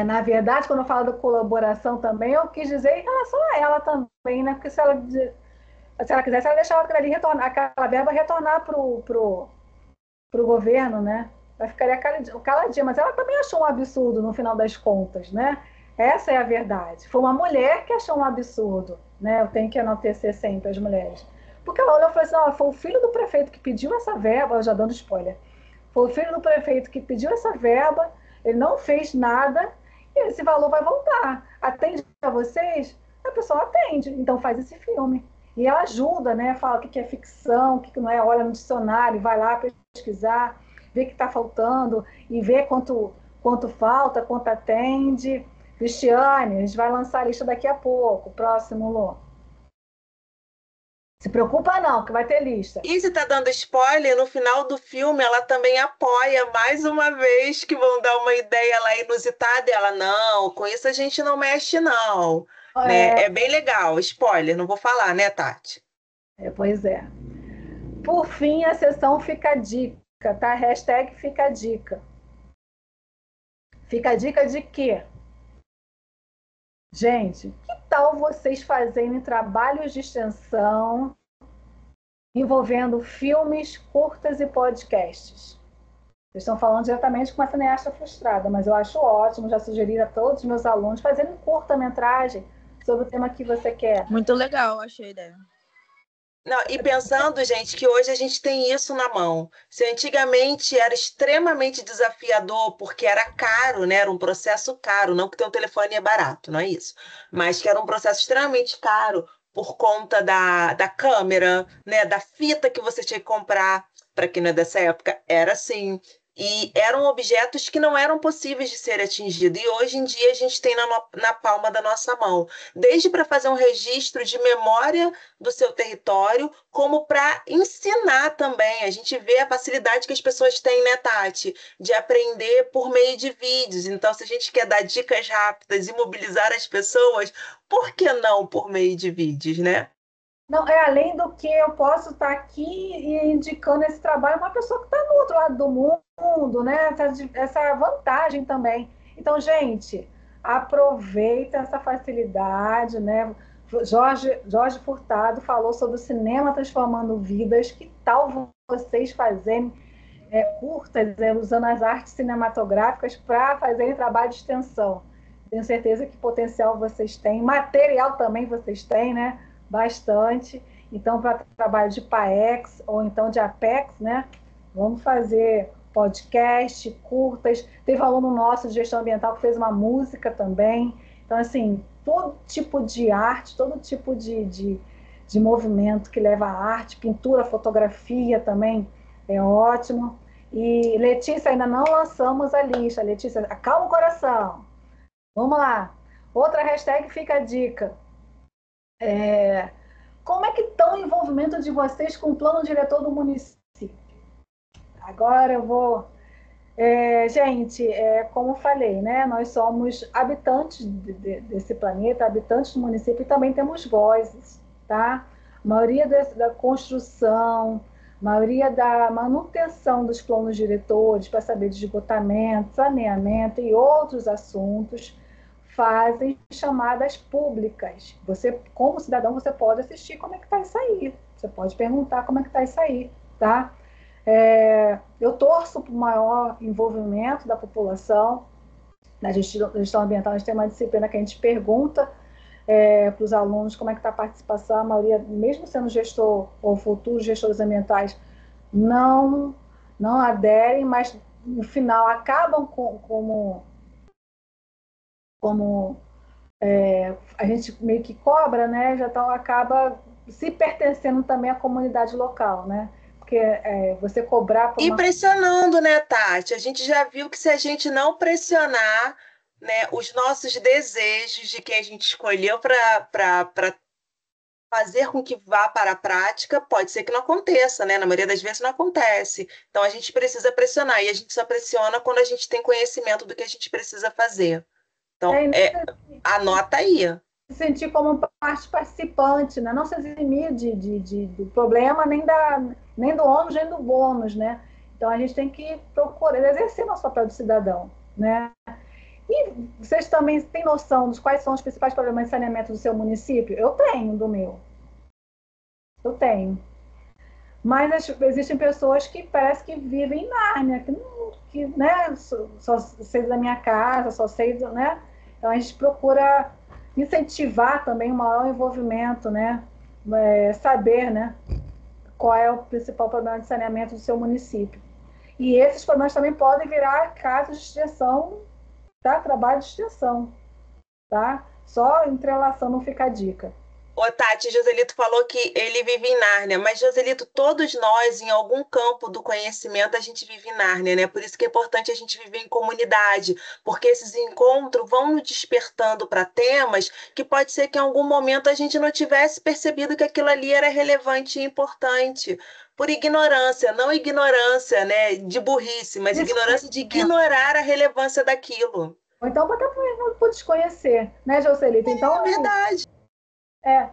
Na verdade, quando eu falo da colaboração também, eu quis dizer em relação a ela também, né? Porque se ela quisesse, ela deixava aquela verba retornar pro governo, né? Ela ficaria caladinha, mas ela também achou um absurdo no final das contas, né? Essa é a verdade. Foi uma mulher que achou um absurdo, né? Eu tenho que enaltecer sempre as mulheres. Porque ela olhou e falou assim, foi o filho do prefeito que pediu essa verba, já dando spoiler, foi o filho do prefeito que pediu essa verba, ele não fez nada, e esse valor vai voltar. Atende a vocês? A pessoa atende, então faz esse filme. E ela ajuda, né? Fala o que é ficção, o que não é, olha no dicionário, vai lá pesquisar, vê o que está faltando, e vê quanto falta, quanto atende. Cristiane, a gente vai lançar a lista daqui a pouco. Próximo, Lu. Se preocupa não, que vai ter lista. E se tá dando spoiler, no final do filme ela também apoia mais uma vez que vão dar uma ideia lá inusitada e ela, não, com isso a gente não mexe não. Né? É bem legal, spoiler, não vou falar, né, Tati? Pois é. Por fim, a sessão Fica a Dica, tá? Hashtag Fica a Dica. Fica a dica de quê? Gente, que tal vocês fazerem trabalhos de extensão envolvendo filmes, curtas e podcasts? Vocês estão falando diretamente com uma cineasta frustrada, mas eu acho ótimo, já sugeri a todos os meus alunos fazerem curta-metragem sobre o tema que você quer. Muito legal, achei a ideia. Não, e pensando, gente, que hoje a gente tem isso na mão. Se antigamente era extremamente desafiador, porque era caro, né? Era um processo caro, não que ter um telefone é barato, não é isso. Mas que era um processo extremamente caro por conta da câmera, né? Da fita que você tinha que comprar. Para quem não é dessa época, era assim. E eram objetos que não eram possíveis de ser atingidos. E hoje em dia a gente tem na palma da nossa mão. Desde para fazer um registro de memória do seu território, como para ensinar também. A gente vê a facilidade que as pessoas têm, né, Tati? De aprender por meio de vídeos. Então, se a gente quer dar dicas rápidas e mobilizar as pessoas, por que não por meio de vídeos, né? Não, é além do que eu posso estar aqui e indicando esse trabalho a uma pessoa que está no outro lado do mundo, né? Essa vantagem também. Então, gente, aproveita essa facilidade, né? Jorge Furtado falou sobre o cinema transformando vidas. Que tal vocês fazerem curtas, usando as artes cinematográficas para fazerem trabalho de extensão? Tenho certeza que potencial vocês têm, material também vocês têm, né? Bastante. Então, para trabalho de PAEX ou então de APEX, né? Vamos fazer podcast, curtas. Teve um aluno nosso de gestão ambiental que fez uma música também. Então, assim, todo tipo de arte, todo tipo de movimento que leva à arte, pintura, fotografia também é ótimo. E, Letícia, ainda não lançamos a lista. Letícia, acalma o coração. Vamos lá. Outra hashtag fica a dica. Como é que está o envolvimento de vocês com o plano diretor do município? Agora eu vou... gente, como eu falei, né? Nós somos habitantes desse planeta, habitantes do município, e também temos vozes, tá? A maioria da construção, a maioria da manutenção dos planos diretores para saber de esgotamento, saneamento e outros assuntos fazem chamadas públicas. Você, como cidadão, você pode assistir como é que está isso aí. Você pode perguntar como é que está isso aí, tá? Eu torço para o maior envolvimento da população na gestão ambiental. A gente tem uma disciplina que a gente pergunta para os alunos como é que está a participação. A maioria, mesmo sendo gestor ou futuros gestores ambientais, não aderem, mas no final acabam como a gente meio que cobra, né? Já acaba se pertencendo também à comunidade local, né? Porque você cobrar por E pressionando, né, Tati? A gente já viu que se a gente não pressionar, né, os nossos desejos de quem a gente escolheu para fazer com que vá para a prática, pode ser que não aconteça, né? Na maioria das vezes não acontece. Então a gente precisa pressionar, e a gente só pressiona quando a gente tem conhecimento do que a gente precisa fazer. Então, anota aí. Se sentir como parte participante, né? Não se eximir do problema, nem do ônus, nem do bônus, né? Então, a gente tem que procurar exercer nosso papel de cidadão, né? E vocês também têm noção dos quais são os principais problemas de saneamento do seu município? Eu tenho, do meu. Eu tenho. Mas existem pessoas que parece que vivem em Nárnia, que né, só sei da minha casa, só sei, né? Então, a gente procura incentivar também o maior envolvimento, né? Saber, né? Qual é o principal problema de saneamento do seu município. E esses problemas também podem virar casos de extensão, tá? Trabalho de extensão, tá? Só entrelaçando, não fica a dica. Ô, Tati, Joselito falou que ele vive em Nárnia, mas, Joselito, todos nós, em algum campo do conhecimento, a gente vive em Nárnia, né? Por isso que é importante a gente viver em comunidade, porque esses encontros vão nos despertando para temas que pode ser que em algum momento a gente não tivesse percebido que aquilo ali era relevante e importante. Por ignorância, não ignorância, né, de burrice, mas ignorância de ignorar a relevância daquilo. Ou então até por desconhecer, né, Joselito? Então, é verdade.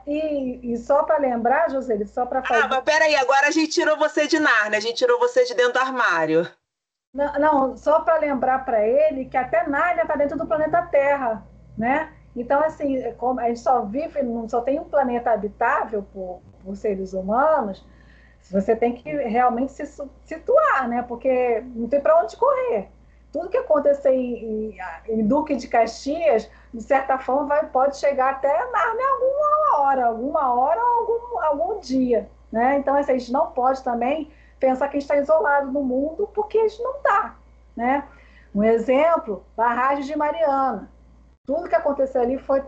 E só para lembrar, Joselito, só para fazer... mas peraí, agora a gente tirou você de Nárnia, a gente tirou você de dentro do armário. Não, só para lembrar para ele que até Nárnia está dentro do planeta Terra, né? Então, assim, como a gente só tem um planeta habitável por seres humanos, você tem que realmente se situar, né? Porque não tem para onde correr. Tudo que acontecer em Duque de Caxias, de certa forma, pode chegar até Nárnia alguma hora ou algum dia, né? Então, assim, a gente não pode também pensar que a gente está isolado no mundo, porque a gente não está, né? Um exemplo, barragem de Mariana. Tudo que aconteceu ali foi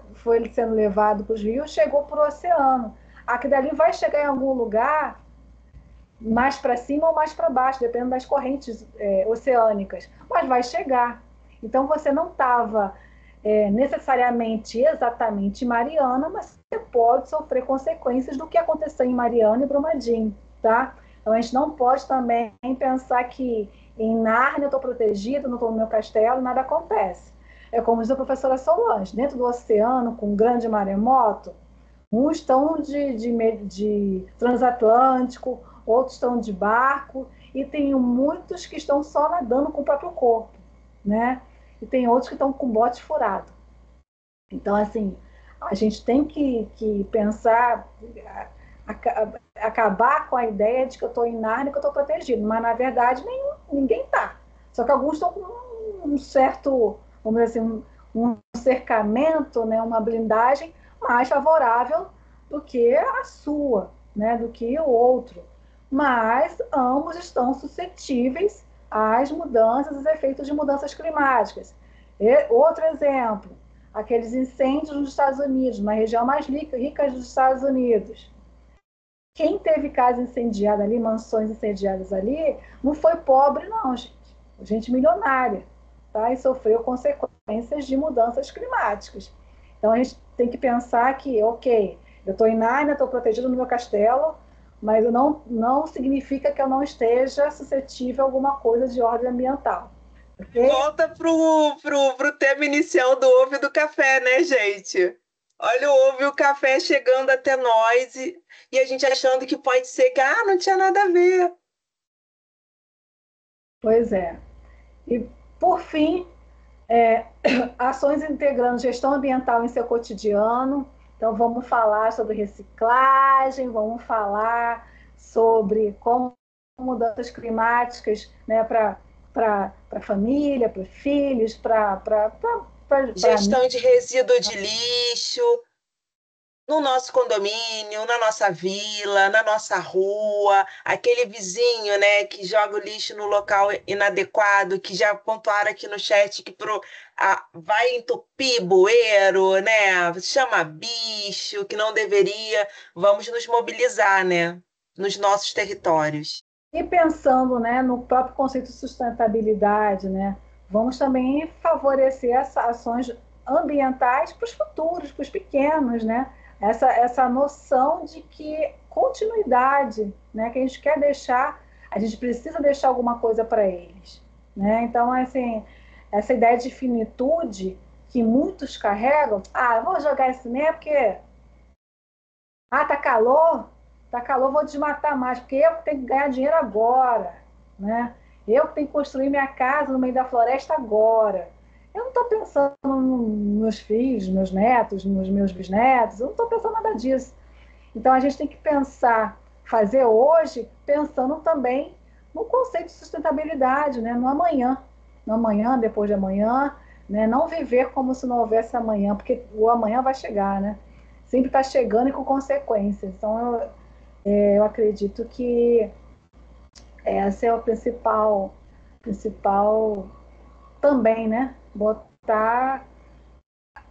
sendo levado para os rios, chegou para o oceano. Aqui dali vai chegar em algum lugar mais para cima ou mais para baixo, dependendo das correntes oceânicas, mas vai chegar. Então, você não estava necessariamente exatamente em Mariana, mas você pode sofrer consequências do que aconteceu em Mariana e Brumadinho, tá? Então, a gente não pode também pensar que em Nárnia eu estou protegido, não estou no meu castelo, nada acontece. É como diz a professora Solange, dentro do oceano, com um grande maremoto, Uns estão de transatlântico, outros estão de barco, e tem muitos que estão só nadando com o próprio corpo, né? E tem outros que estão com bote furado. Então, assim, a gente tem que pensar, acabar com a ideia de que eu estou em Nárnia, que eu estou protegido, mas, na verdade, ninguém está. Só que alguns estão com um certo, vamos dizer assim, um cercamento, né, uma blindagem mais favorável do que a sua, né, do que o outro. Mas ambos estão suscetíveis às mudanças, aos efeitos de mudanças climáticas. Outro exemplo, aqueles incêndios nos Estados Unidos, uma região mais rica dos Estados Unidos. Quem teve casa incendiada ali, mansões incendiadas ali, não foi pobre, não, gente. Gente milionária, tá? E sofreu consequências de mudanças climáticas. Então, a gente tem que pensar que, ok, eu estou em Nárnia, estou protegido no meu castelo, mas não significa que eu não esteja suscetível a alguma coisa de ordem ambiental. Okay? Volta pro tema inicial do ovo e do café, né, gente? Olha o ovo e o café chegando até nós e a gente achando que pode ser que não tinha nada a ver. Pois é. E, por fim, ações integrando gestão ambiental em seu cotidiano. Então, vamos falar sobre reciclagem, vamos falar sobre como mudanças climáticas, né, para a família, para os filhos, para gestão de resíduo de lixo no nosso condomínio, na nossa vila, na nossa rua, aquele vizinho, né, que joga o lixo no local inadequado, que já pontuaram aqui no chat que vai entupir bueiro, né, chama bicho, que não deveria. Vamos nos mobilizar, né, nos nossos territórios. E pensando, né, no próprio conceito de sustentabilidade, né, vamos também favorecer essas ações ambientais para os futuros, para os pequenos, né? Essa noção de que continuidade, né, que a gente quer deixar, a gente precisa deixar alguma coisa para eles, né? Então, assim, essa ideia de finitude que muitos carregam, eu vou jogar isso mesmo porque tá calor, vou desmatar mais, porque eu tenho que ganhar dinheiro agora, né? Eu tenho que construir minha casa no meio da floresta agora. Eu não estou pensando nos meus filhos, meus netos, nos meus bisnetos, eu não estou pensando nada disso. Então, a gente tem que pensar, fazer hoje, pensando também no conceito de sustentabilidade, né? No amanhã, depois de amanhã, né? Não viver como se não houvesse amanhã, porque o amanhã vai chegar, né? Sempre está chegando e com consequências. Então, eu acredito que essa é a principal também, né?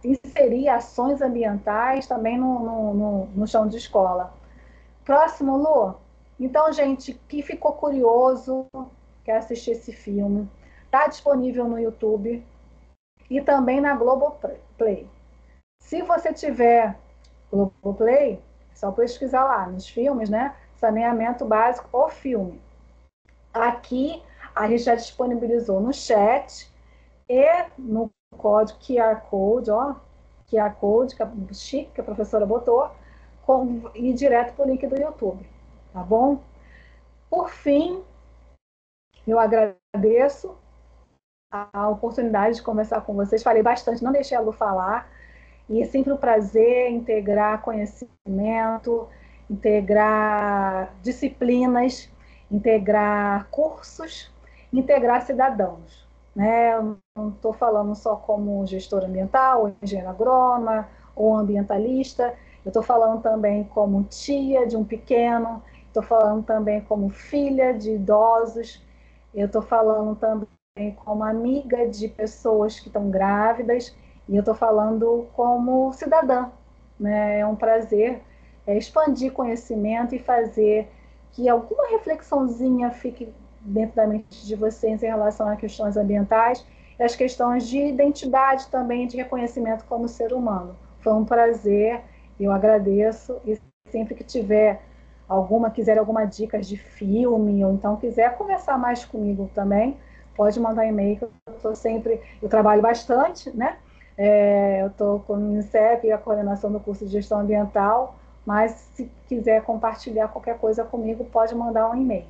Inserir ações ambientais também no chão de escola. Próximo, Lu. Então, gente, que ficou curioso, quer assistir esse filme, está disponível no YouTube e também na Globoplay. Se você tiver Globoplay, é só pesquisar lá nos filmes, né? Saneamento básico, o filme. Aqui a gente já disponibilizou no chat e no código QR Code, QR Code, que é chique, que a professora botou, e direto para o link do YouTube, tá bom? Por fim, eu agradeço a oportunidade de conversar com vocês. Falei bastante, não deixei a Lu falar. E é sempre um prazer integrar conhecimento, integrar disciplinas, integrar cursos, integrar cidadãos, né? Eu não estou falando só como gestora ambiental, ou engenheira agrônoma, ou ambientalista, eu estou falando também como tia de um pequeno, estou falando também como filha de idosos, eu estou falando também como amiga de pessoas que estão grávidas, e eu estou falando como cidadã, né? É um prazer expandir conhecimento e fazer que alguma reflexãozinha fique dentro da mente de vocês em relação a questões ambientais e as questões de identidade também, de reconhecimento como ser humano. Foi um prazer, eu agradeço, e sempre que tiver quiser alguma dica de filme, ou então quiser conversar mais comigo também, pode mandar e-mail, que eu trabalho bastante, né? Eu estou com o Unicef e a coordenação do curso de gestão ambiental, mas se quiser compartilhar qualquer coisa comigo, pode mandar um e-mail.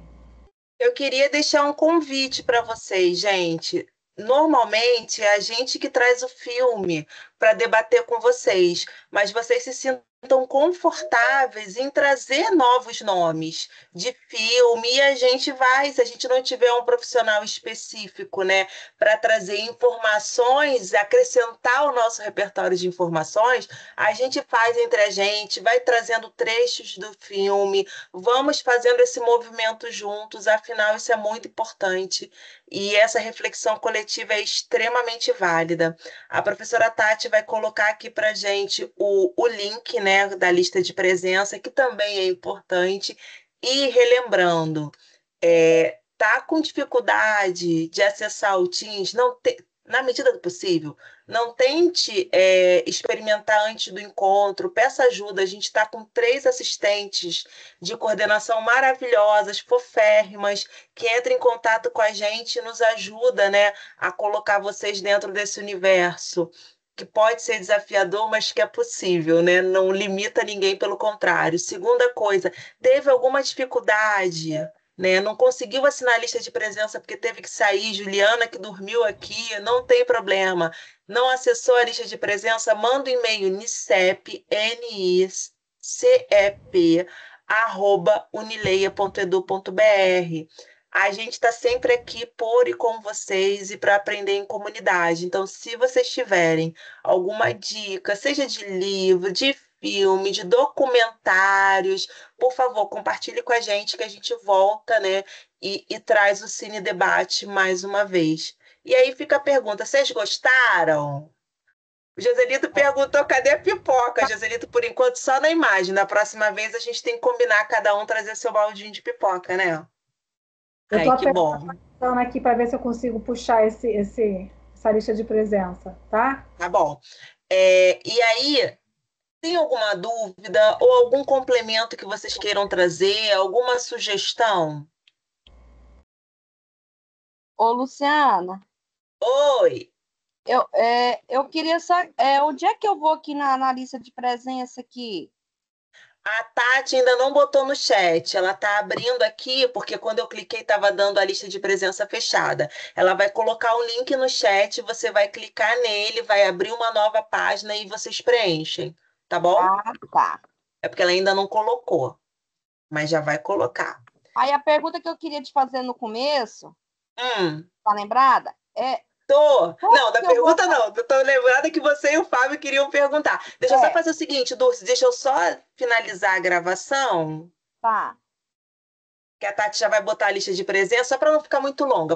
Eu queria deixar um convite para vocês, gente. Normalmente é a gente que traz o filme para debater com vocês, mas vocês se sintam confortáveis em trazer novos nomes de filme e a gente vai, se a gente não tiver um profissional específico, né, para trazer informações, acrescentar o nosso repertório de informações, a gente faz entre a gente, vai trazendo trechos do filme. Vamos fazendo esse movimento juntos, afinal, isso é muito importante. E essa reflexão coletiva é extremamente válida. A professora Tati vai colocar aqui para a gente o link, né, da lista de presença, que também é importante. E relembrando, tá com dificuldade de acessar o Teams, não na medida do possível, não tente experimentar antes do encontro, peça ajuda. A gente está com 3 assistentes de coordenação maravilhosas, foférrimas, que entram em contato com a gente e nos ajuda, né, a colocar vocês dentro desse universo, que pode ser desafiador, mas que é possível, né? Não limita ninguém, pelo contrário. Segunda coisa, teve alguma dificuldade, né? Não conseguiu assinar a lista de presença porque teve que sair, Juliana que dormiu aqui, não tem problema. Não acessou a lista de presença, manda um e-mail nicep, nicep, @unileia.edu.br. A gente está sempre aqui por e com vocês e para aprender em comunidade. Então, se vocês tiverem alguma dica, seja de livro, de filme, de documentários, por favor, compartilhe com a gente que a gente volta, né, e traz o Cine Debate mais uma vez. E aí fica a pergunta: vocês gostaram? O Joselito perguntou: cadê a pipoca? Joselito, por enquanto, só na imagem. Na próxima vez a gente tem que combinar cada um trazer seu baldinho de pipoca, né? Eu Ai, estou que bom. apertando aqui para ver se eu consigo puxar essa lista de presença, tá? Tá bom. E aí, tem alguma dúvida ou algum complemento que vocês queiram trazer? Alguma sugestão? Ô, Luciana, Oi! eu queria só. Onde é que eu vou aqui na lista de presença aqui? A Tati ainda não botou no chat. Ela está abrindo aqui, porque quando eu cliquei estava dando a lista de presença fechada. Ela vai colocar o link no chat, você vai clicar nele, vai abrir uma nova página e vocês preenchem, tá bom? Ah, tá. É porque ela ainda não colocou, mas já vai colocar. Aí a pergunta que eu queria te fazer no começo, tá lembrada? Não, da pergunta não. Eu tô lembrada que você e o Fábio queriam perguntar. Deixa eu só fazer o seguinte, Dulce, deixa eu só finalizar a gravação. Tá. Que a Tati já vai botar a lista de presença, só para não ficar muito longa.